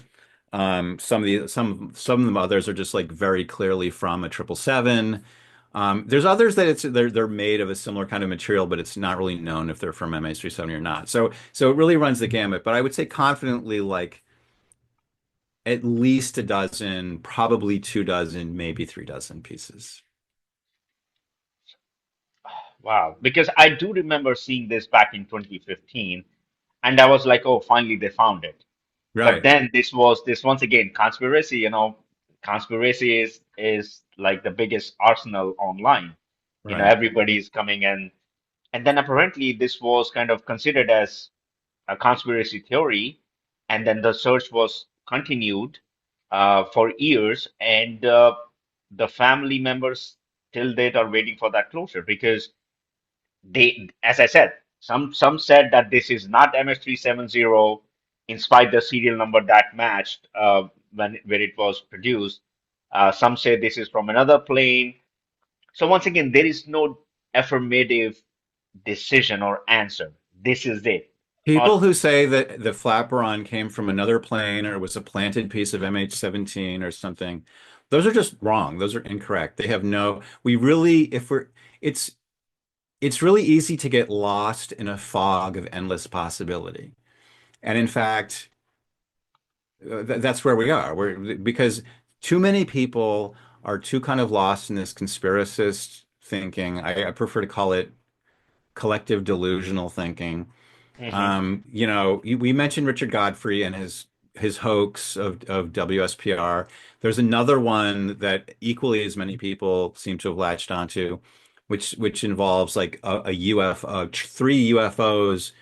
Some of the others are just like very clearly from a 777. There's others that they're made of a similar kind of material, but it's not really known if they're from MH370 or not. So it really runs the gamut. But I would say confidently like at least a dozen, probably two dozen, maybe three dozen pieces. Wow. Because I do remember seeing this back in 2015, and I was like, oh, finally they found it. But Right, then this once again conspiracy, conspiracy is like the biggest arsenal online. right. Everybody's coming in, and then apparently this was kind of considered as a conspiracy theory, and then the search was continued for years, and the family members till date are waiting for that closure because as I said, some said that this is not MS370, in spite the serial number that matched when it was produced. Some say this is from another plane. So once again, there is no affirmative decision or answer. This is it. People Or who say that the flaperon came from another plane or was a planted piece of MH17 or something, those are just wrong. Those are incorrect. They have no, we really, if we're, it's, it's really easy to get lost in a fog of endless possibility. And in fact, that's where we are. Because too many people are too kind of lost in this conspiracist thinking. I prefer to call it collective delusional thinking. Mhm. We mentioned Richard Godfrey and his hoax of WSPR. There's another one that equally as many people seem to have latched onto, which involves like a UFO, three UFOs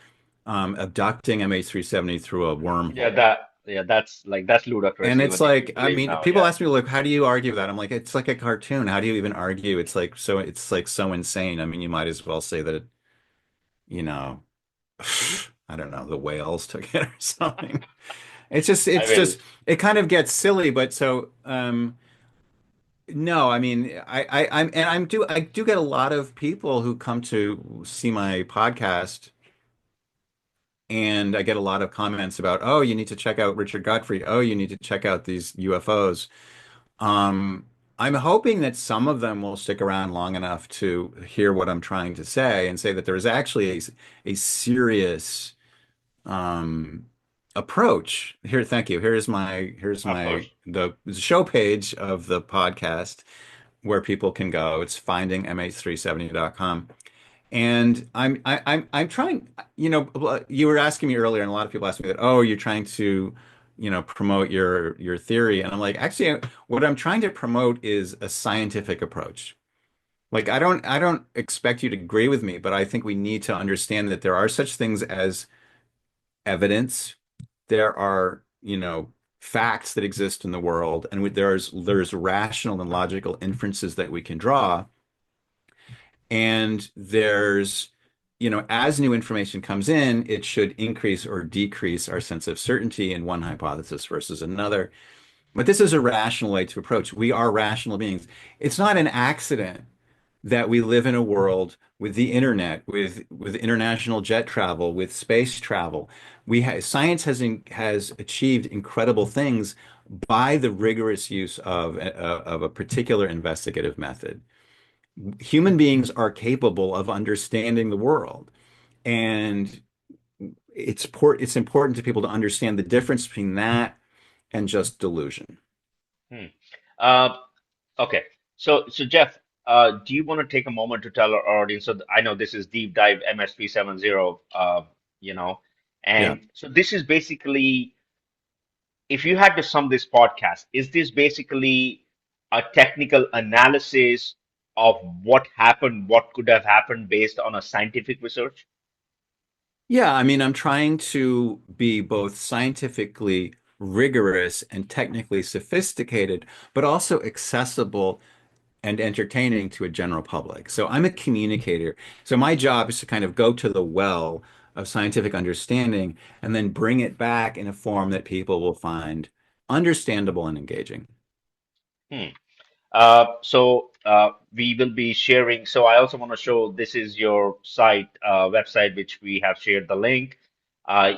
abducting MH370 through a wormhole. That's ludicrous And it's even if you like, I believe mean, now. people Yeah. ask me, like, how do you argue that? I'm like, it's like a cartoon. How do you even argue? It's like so insane. I mean, you might as well say that, you know, I don't know, the whales took it or something. I It's will. just, it kind of gets silly, but no, I mean, I do get a lot of people who come to see my podcast, and I get a lot of comments about, oh, you need to check out Richard Godfrey. Oh, you need to check out these UFOs. Um, I'm hoping that some of them will stick around long enough to hear what I'm trying to say and say that there is actually a serious um approach here. Thank you. Here's Of my course. the show page of the podcast where people can go. It's findingmh370.com. And I'm trying, you were asking me earlier, and a lot of people ask me that, oh, you're trying to, promote your theory. And I'm like, actually, what I'm trying to promote is a scientific approach. Like I don't expect you to agree with me, but I think we need to understand that there are such things as evidence. There are, facts that exist in the world, and there's rational and logical inferences that we can draw. And there's, as new information comes in, it should increase or decrease our sense of certainty in one hypothesis versus another. But this is a rational way to approach. We are rational beings. It's not an accident that we live in a world with the internet, with international jet travel, with space travel. Science has achieved incredible things by the rigorous use of a particular investigative method. Human beings are capable of understanding the world, and it's important to people to understand the difference between that and just delusion. Hmm. Uh, okay. So Jeff, do you want to take a moment to tell our audience? So I know this is Deep Dive MH370, you know, Yeah. and so this is basically, if you had to sum this podcast, is this basically a technical analysis of what happened, what could have happened based on a scientific research? Yeah, I mean, I'm trying to be both scientifically rigorous and technically sophisticated, but also accessible and entertaining to a general public. So I'm a communicator. So my job is to kind of go to the well of scientific understanding and then bring it back in a form that people will find understandable and engaging. Hmm. We will be sharing. So I also want to show this is your site, website, which we have shared the link.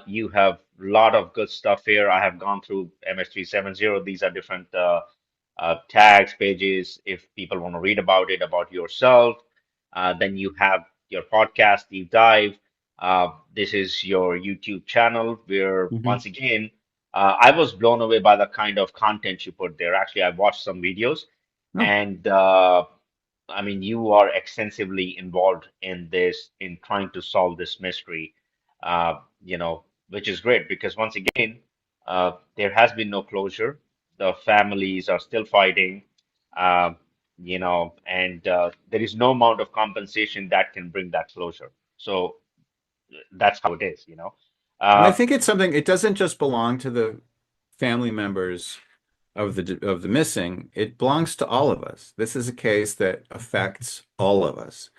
You have a lot of good stuff here. I have gone through MH370. These are different tags, pages. If people want to read about it, about yourself, then you have your podcast, Deep Dive. This is your YouTube channel, where Hmm. once again, I was blown away by the kind of content you put there. Actually, I watched some videos Oh, and I mean, you are extensively involved in this, in trying to solve this mystery, which is great because once again, there has been no closure. The families are still fighting, uh, and there is no amount of compensation that can bring that closure. So that's how it is. and I Uh, think it's something, it doesn't just belong to the family members of the missing, it belongs to all of us. This is a case that affects all of us.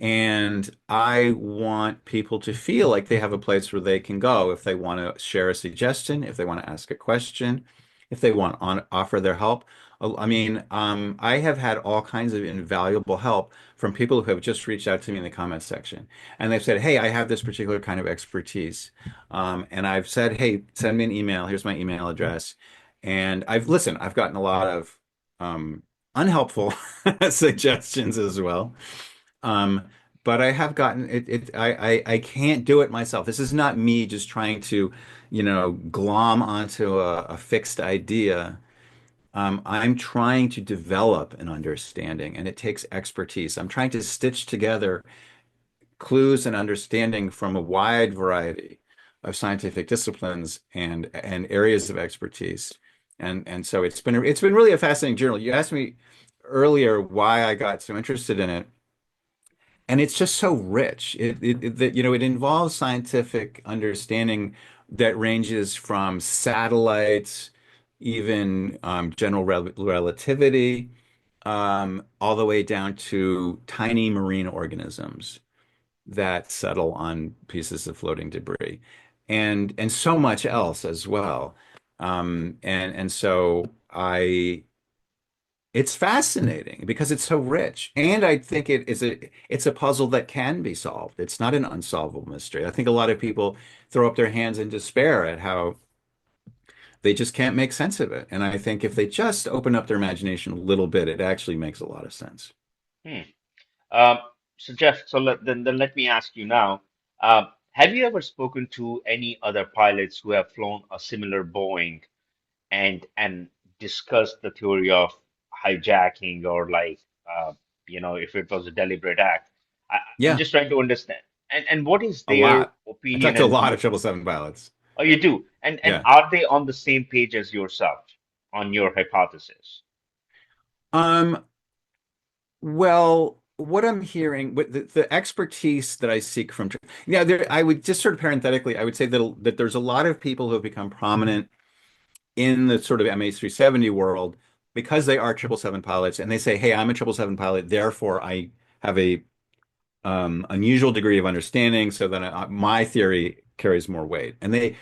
And I want people to feel like they have a place where they can go if they want to share a suggestion, if they want to ask a question, if they want to offer their help. I mean, I have had all kinds of invaluable help from people who have just reached out to me in the comments section. And they've said, hey, I have this particular kind of expertise. And I've said, hey, send me an email. Here's my email address. And I've gotten a lot of unhelpful suggestions as well. Um, but I have gotten I can't do it myself. This is not me just trying to, glom onto a fixed idea. I'm trying to develop an understanding, and it takes expertise. I'm trying to stitch together clues and understanding from a wide variety of scientific disciplines and areas of expertise. And so it's been really a fascinating journal. You asked me earlier why I got so interested in it. And it's just so rich. It involves scientific understanding that ranges from satellites, even general relativity, all the way down to tiny marine organisms that settle on pieces of floating debris, and so much else as well. And so it's fascinating because it's so rich. And I think it's a puzzle that can be solved. It's not an unsolvable mystery. I think a lot of people throw up their hands in despair at how they just can't make sense of it. And I think if they just open up their imagination a little bit, it actually makes a lot of sense. hmm. Um, so Jeff, then let me ask you now, have you ever spoken to any other pilots who have flown a similar Boeing and discussed the theory of hijacking, or like if it was a deliberate act? I'm Yeah, just trying to understand. And what is a their lot. I opinion talked to a and lot view? of 777 pilots. Oh, you do. And Yeah. are they on the same page as yourself on your hypothesis? Um, well. what I'm hearing, what the expertise that I seek from, I would just sort of parenthetically, I would say that there's a lot of people who have become prominent in the sort of MH370 world because they are 777 pilots, and they say, "Hey, I'm a 777 pilot, therefore I have a unusual degree of understanding, so that my theory carries more weight." And they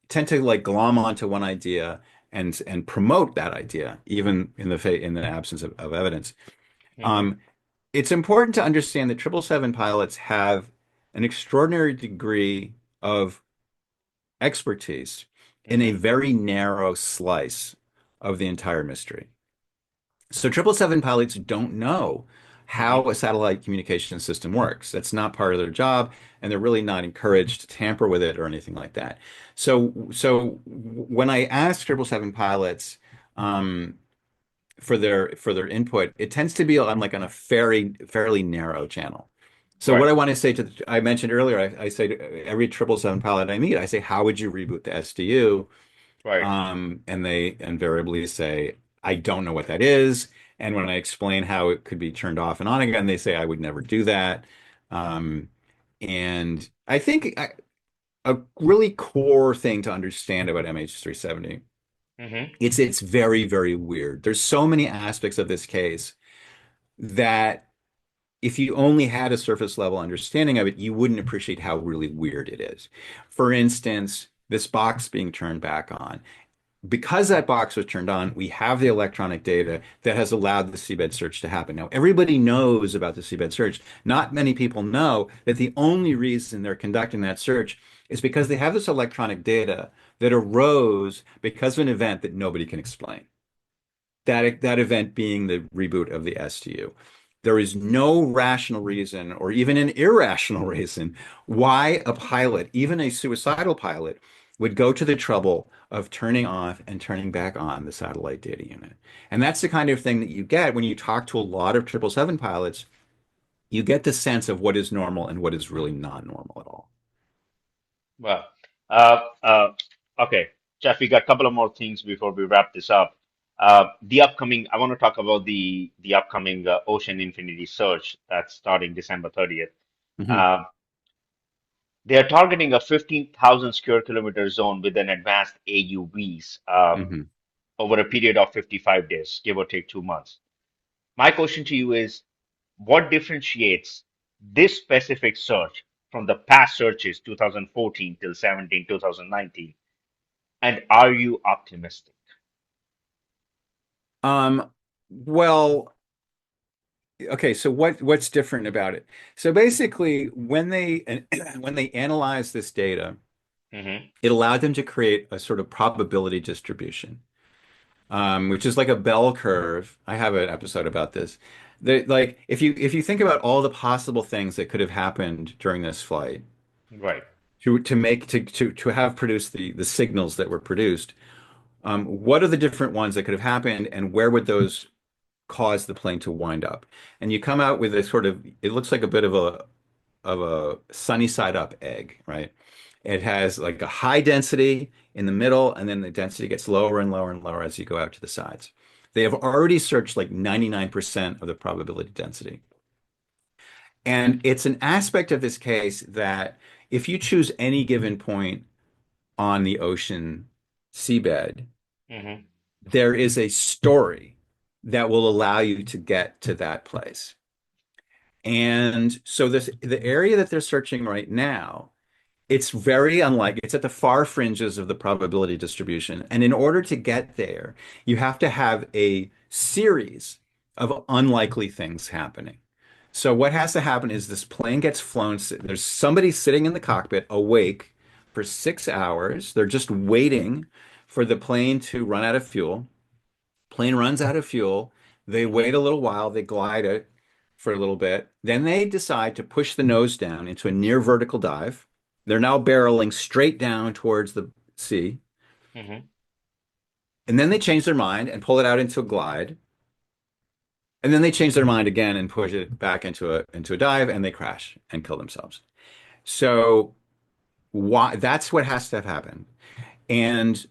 tend to like glom onto one idea and promote that idea, even in the absence of evidence. Hmm. Um, it's important to understand that 777 pilots have an extraordinary degree of expertise in a Hmm. very narrow slice of the entire mystery. So 777 pilots don't know how Hmm. a satellite communication system works. That's not part of their job, and they're really not encouraged to tamper with it or anything like that. So when I ask 777 pilots, um, for their input, it tends to be on a fairly narrow channel. So what Right. I want to say I mentioned earlier, I say to every 777 pilot I meet, I say, how would you reboot the SDU? Right. And they invariably say, I don't know what that is. And when I explain how it could be turned off and on again, they say I would never do that. Um, and I think a really core thing to understand about MH370, Hmm. it's very, very weird. There's so many aspects of this case that if you only had a surface level understanding of it, you wouldn't appreciate how really weird it is. For instance, this box being turned back on. Because that box was turned on, we have the electronic data that has allowed the seabed search to happen. Now, everybody knows about the seabed search. Not many people know that the only reason they're conducting that search is because they have this electronic data that arose because of an event that nobody can explain. That event being the reboot of the SDU. There is no rational reason or even an irrational reason why a pilot, even a suicidal pilot, would go to the trouble of turning off and turning back on the satellite data unit. And that's the kind of thing that you get when you talk to a lot of 777 pilots. You get the sense of what is normal and what is really not normal at all. Well, uh, uh, okay, Jeff, we got a couple of more things before we wrap this up. I want to talk about the upcoming Ocean Infinity Search that's starting December 30th. Hmm. Uh, they are targeting a 15,000 square kilometer zone with an advanced AUVs Hmm. over a period of 55 days, give or take 2 months. My question to you is, what differentiates this specific search from the past searches 2014 till 17, 2019? And are you optimistic? Well, okay, so what's different about it? So basically, when they when they analyze this data, Hmm. it allowed them to create a sort of probability distribution, which is like a bell curve. I have an episode about this. Like if you think about all the possible things that could have happened during this flight Right. to have produced the signals that were produced, what are the different ones that could have happened, and where would those cause the plane to wind up? And you come out with a sort of, it looks like a bit of a sunny side up egg, right? It has like a high density in the middle, and then the density gets lower and lower and lower as you go out to the sides. They have already searched like 99% of the probability density. And it's an aspect of this case that if you choose any given point on the ocean seabed, Hmm. there is a story that will allow you to get to that place. And so the area that they're searching right now, it's very unlike, it's at the far fringes of the probability distribution. And in order to get there, you have to have a series of unlikely things happening. So what has to happen is this plane gets flown. There's somebody sitting in the cockpit awake for 6 hours. They're just waiting for the plane to run out of fuel. Plane runs out of fuel. They Hmm. wait a little while. They glide it for a little bit. Then they decide to push the nose down into a near vertical dive. They're now barreling straight down towards the sea. Hmm. And then they change their mind and pull it out into a glide. And then they change their mind again and push it back into a dive, and they crash and kill themselves. So why that's what has to have happened. And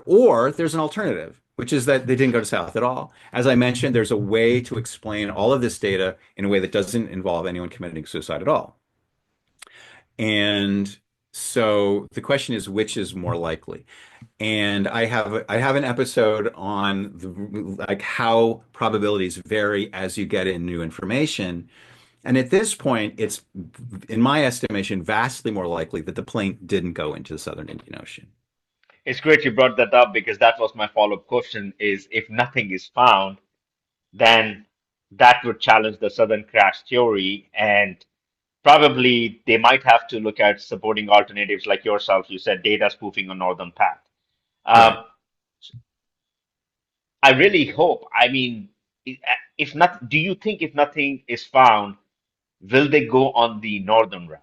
or there's an alternative, which is that they didn't go south at all. As I mentioned, there's a way to explain all of this data in a way that doesn't involve anyone committing suicide at all. And so the question is, which is more likely? And I have an episode on like how probabilities vary as you get in new information. And at this point, it's, in my estimation, vastly more likely that the plane didn't go into the Southern Indian Ocean. It's great you brought that up because that was my follow-up question is if nothing is found, then that would challenge the Southern crash theory. And probably they might have to look at supporting alternatives like yourself. You said data spoofing on Northern Path. Right. Uh, I really hope. I mean, if not, do you think if nothing is found, will they go on the northern route?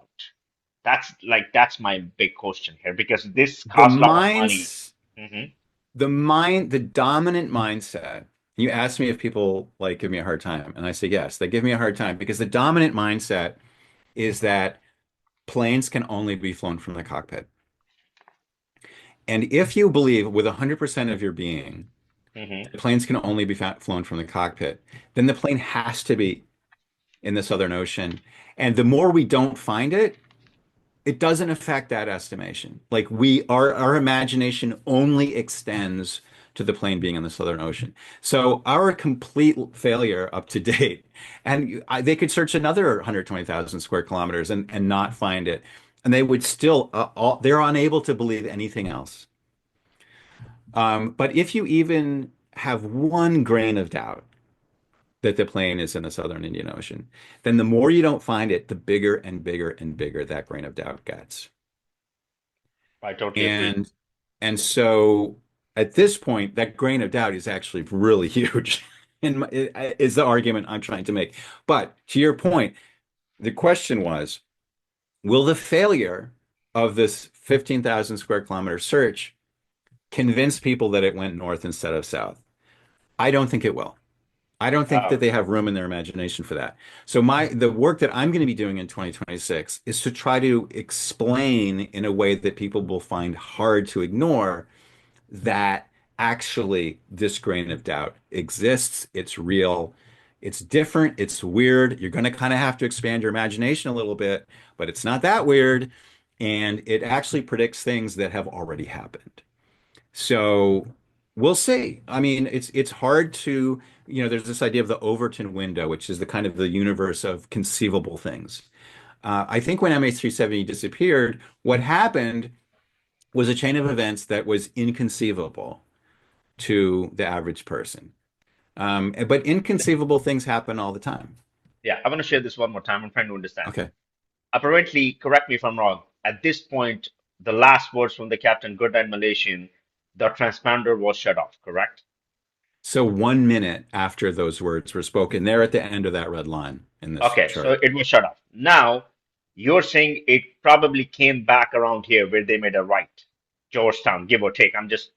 That's my big question here because this The costs a lot of money. minds, Hmm. the dominant mindset. You ask me if people like give me a hard time, and I say yes, they give me a hard time because the dominant mindset is that planes can only be flown from the cockpit. And if you believe with 100% of your being Hmm. that planes can only be flown from the cockpit, then the plane has to be in the Southern Ocean. And the more we don't find it, it doesn't affect that estimation. Like our imagination only extends to the plane being in the Southern Ocean. So our complete failure up to date, and they could search another 120,000 square kilometers and not find it, and they would still they're unable to believe anything else. But if you even have one grain of doubt that the plane is in the Southern Indian Ocean, then the more you don't find it, the bigger and bigger and bigger that grain of doubt gets. I totally agree. And and so at this point, that grain of doubt is actually really huge, and is the argument I'm trying to make. But to your point, the question was, will the failure of this 15,000 square kilometer search convince people that it went north instead of south? I don't think it will. I don't think that Oh, they have room in their imagination for that. So the work that I'm going to be doing in 2026 is to try to explain in a way that people will find hard to ignore that actually this grain of doubt exists. It's real. It's different. It's weird. You're going to kind of have to expand your imagination a little bit, but it's not that weird. And it actually predicts things that have already happened. So we'll see. I mean, it's hard to, there's this idea of the Overton window, which is the kind of the universe of conceivable things. I think when MH370 disappeared, what happened was a chain of events that was inconceivable to the average person. But inconceivable things happen all the time. yeah. I want to share this one more time. I'm trying to understand. Okay. Apparently, correct me if I'm wrong. At this point, the last words from the captain, good night, Malaysian, the transponder was shut off, correct? So 1 minute after those words were spoken, they're at the end of that red line in this Okay, so chart. it was shut off. Now, you're saying it probably came back around here where they made a right, Georgetown, give or take. I'm just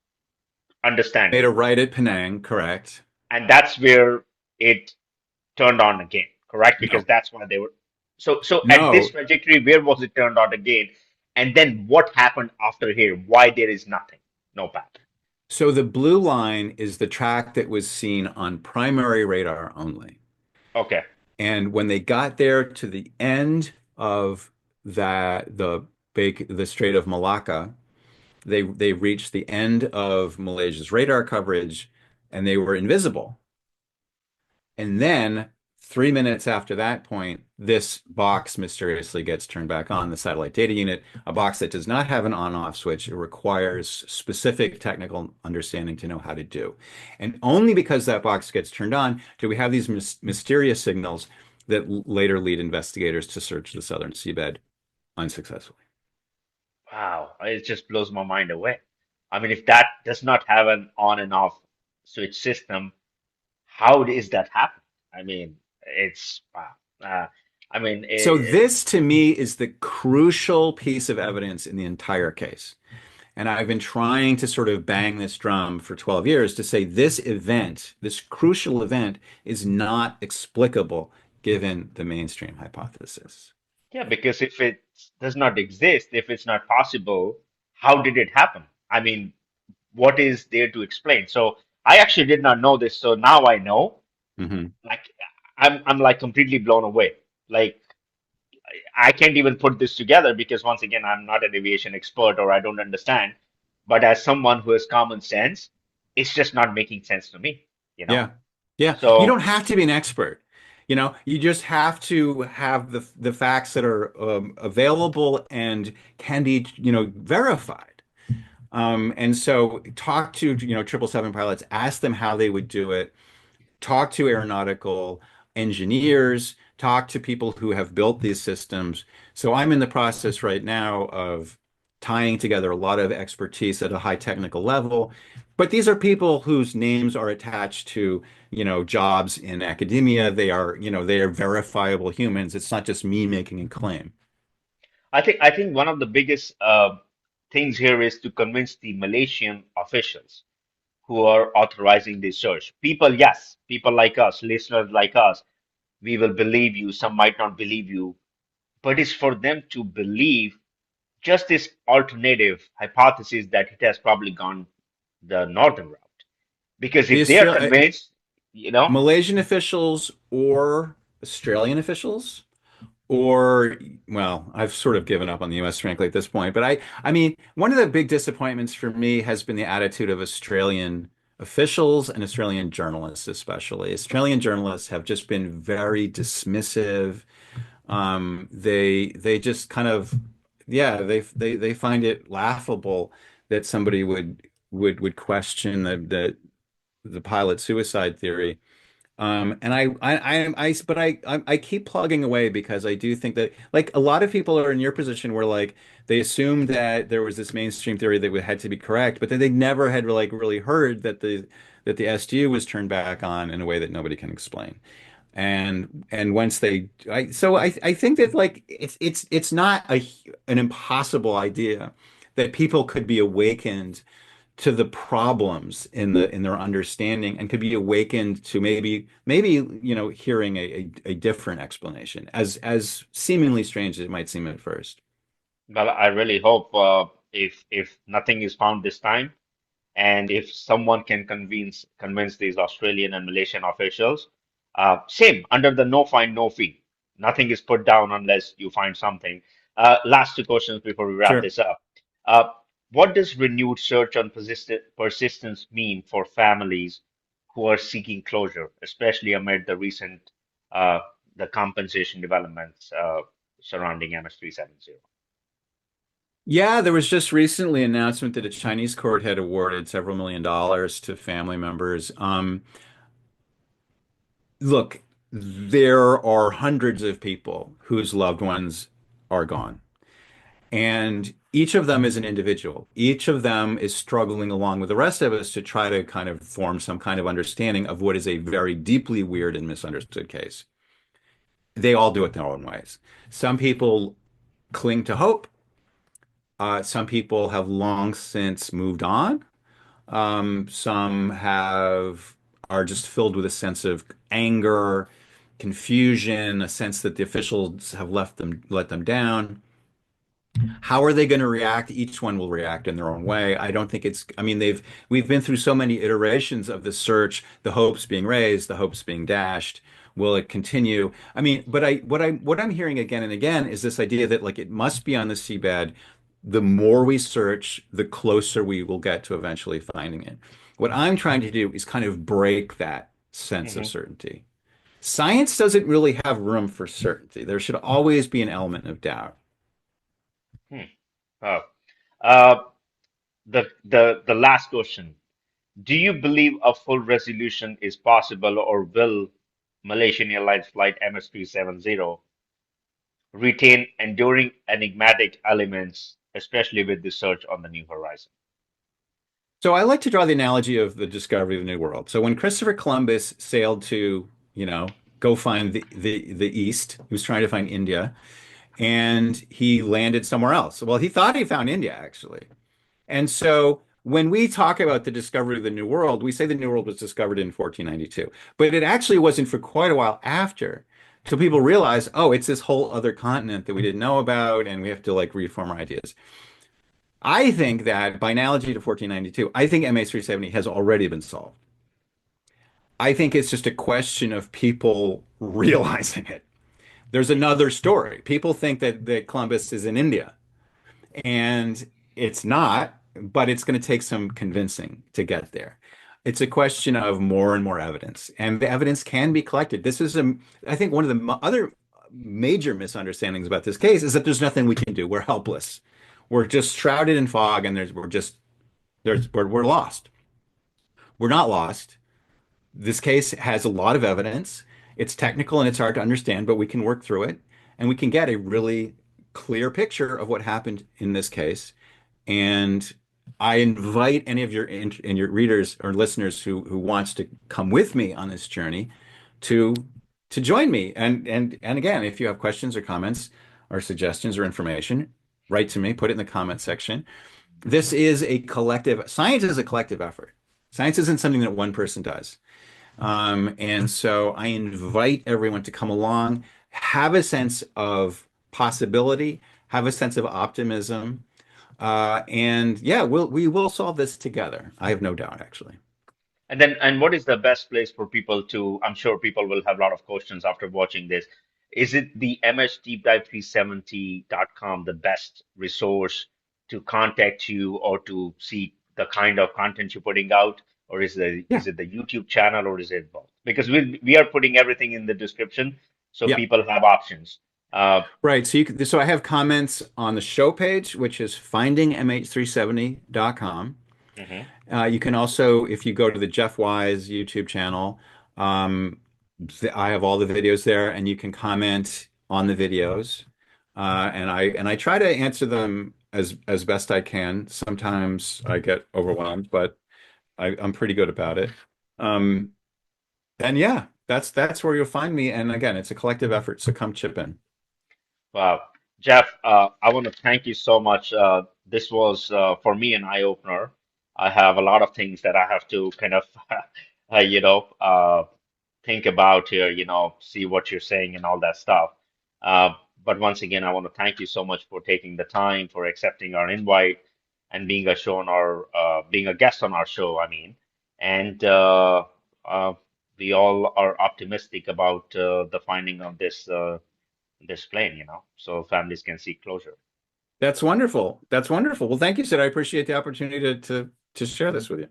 Made understanding. a right at Penang, correct? And that's where it turned on again, correct? Because No, that's why they were. So at this no. trajectory, where was it turned on again? And then what happened after here? Why there is nothing? No path. So the blue line is the track that was seen on primary radar only. Okay. And when they got there to the end of the Strait of Malacca, they reached the end of Malaysia's radar coverage and they were invisible. And then 3 minutes after that point, this box mysteriously gets turned back on, the satellite data unit, a box that does not have an on-off switch. It requires specific technical understanding to know how to do. And only because that box gets turned on do we have these mysterious signals that later lead investigators to search the southern seabed unsuccessfully. Wow. It just blows my mind away. I mean, if that does not have an on and off switch system, how is that happening? I mean, it's wow. I mean, So this to me is the crucial piece of evidence in the entire case. And I've been trying to sort of bang this drum for 12 years to say this event, this crucial event, is not explicable given the mainstream hypothesis. yeah, because if it does not exist, if it's not possible, how did it happen? I mean, what is there to explain? So, I actually did not know this, so now I know. Hmm. Like, I'm like completely blown away. Like, I can't even put this together because once again, I'm not an aviation expert or I don't understand. But as someone who has common sense, it's just not making sense to me, you know? Yeah. Yeah. You don't So have to be an expert. You just have to have the facts that are available and can be, verified. And so talk to, 777 pilots, ask them how they would do it, talk to aeronautical engineers, talk to people who have built these systems. So I'm in the process right now of tying together a lot of expertise at a high technical level. But these are people whose names are attached to, jobs in academia. They are verifiable humans. It's not just me making a claim. I think one of the biggest things here is to convince the Malaysian officials who are authorizing this search. People, yes, people like us, listeners like us, we will believe you. Some might not believe you, but it's for them to believe just this alternative hypothesis that it has probably gone the northern route. Because The if they are Australia, convinced, you know, Malaysian officials or Australian officials, or, well, I've sort of given up on the US, frankly, at this point. But I mean, one of the big disappointments for me has been the attitude of Australian officials and Australian journalists, especially. Australian journalists have just been very dismissive. They just kind of, yeah, they find it laughable that somebody would question the pilot suicide theory. And but I keep plugging away because I do think that, like, a lot of people are in your position where, like, they assumed that there was this mainstream theory that had to be correct, but then they never had, like, really heard that the SDU was turned back on in a way that nobody can explain. And once I think that, like, it's not an impossible idea that people could be awakened to the problems in their understanding and could be awakened to maybe hearing a different explanation, as seemingly strange as it might seem at first. well, I really hope if nothing is found this time, and if someone can convince these Australian and Malaysian officials, same under the no find no fee, nothing is put down unless you find something. Last two questions before we wrap Sure. this up. Uh, what does renewed search on persistence mean for families who are seeking closure, especially amid the recent the compensation developments surrounding MS370? Yeah, there was just recently an announcement that a Chinese court had awarded several million dollars to family members. Look, there are hundreds of people whose loved ones are gone. And each of them is an individual. Each of them is struggling along with the rest of us to try to kind of form some kind of understanding of what is a very deeply weird and misunderstood case. They all do it their own ways. Some people cling to hope. Some people have long since moved on. Some are just filled with a sense of anger, confusion, a sense that the officials have let them down. How are they going to react? Each one will react in their own way. I don't think I mean, we've been through so many iterations of the search, the hopes being raised, the hopes being dashed. Will it continue? I mean, but what I'm hearing again and again is this idea that, like, it must be on the seabed. The more we search, the closer we will get to eventually finding it. What I'm trying to do is kind of break that sense of Hmm. certainty. Science doesn't really have room for certainty. There should always be an element of doubt. Hmm. Uh, uh, the last question. Do you believe a full resolution is possible, or will Malaysian Airlines Flight MS370 retain enduring enigmatic elements, especially with the search on the new horizon? So I like to draw the analogy of the discovery of the New World. So when Christopher Columbus sailed to, go find the East, he was trying to find India, and he landed somewhere else. Well, he thought he found India, actually. And so when we talk about the discovery of the New World, we say the New World was discovered in 1492, but it actually wasn't for quite a while after. So people realize, oh, it's this whole other continent that we didn't know about, and we have to, like, reform our ideas. I think that, by analogy to 1492, I think MH370 has already been solved. I think it's just a question of people realizing it. There's another story. People think that Columbus is in India, and it's not, but it's going to take some convincing to get there. It's a question of more and more evidence, and the evidence can be collected. I think one of the other major misunderstandings about this case is that there's nothing we can do. We're helpless. We're just shrouded in fog, and we're lost. We're not lost. This case has a lot of evidence. It's technical and it's hard to understand, but we can work through it and we can get a really clear picture of what happened in this case. And I invite any of your readers or listeners who wants to come with me on this journey to to join me. And again, if you have questions or comments or suggestions or information, write to me, put it in the comment section. Science is a collective effort. Science isn't something that one person does. And so I invite everyone to come along, have a sense of possibility, have a sense of optimism, and yeah, we will solve this together. I have no doubt, actually. And what is the best place for people to? I'm sure people will have a lot of questions after watching this. Is it the MHDeepDive370.com the best resource to contact you or to see the kind of content you're putting out? Or Yeah, is it the YouTube channel or is it both? Because we are putting everything in the description so yeah, people have options. Uh, right. So I have comments on the show page, which is findingmh370.com. mhm. You can also, if you go to the Jeff Wise YouTube channel, I have all the videos there, and you can comment on the videos. And I try to answer them as best I can. Sometimes I get overwhelmed, but I'm pretty good about it. Um, and yeah, that's where you'll find me. And again, it's a collective effort, so come chip in. Wow. Jeff, I want to thank you so much. This was, for me, an eye-opener. I have a lot of things that I have to kind of, you know, think about here, see what you're saying and all that stuff. Uh, but once again, I want to thank you so much for taking the time, for accepting our invite, and being a guest on our show, I mean. And we all are optimistic about the finding of this plane, so families can see closure. That's wonderful. That's wonderful. Well, thank you, Sid. I appreciate the opportunity to share this with you.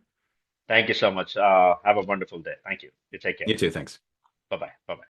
Thank you so much. Have a wonderful day. Thank you. You take care. You too. Thanks. Bye bye. Bye bye.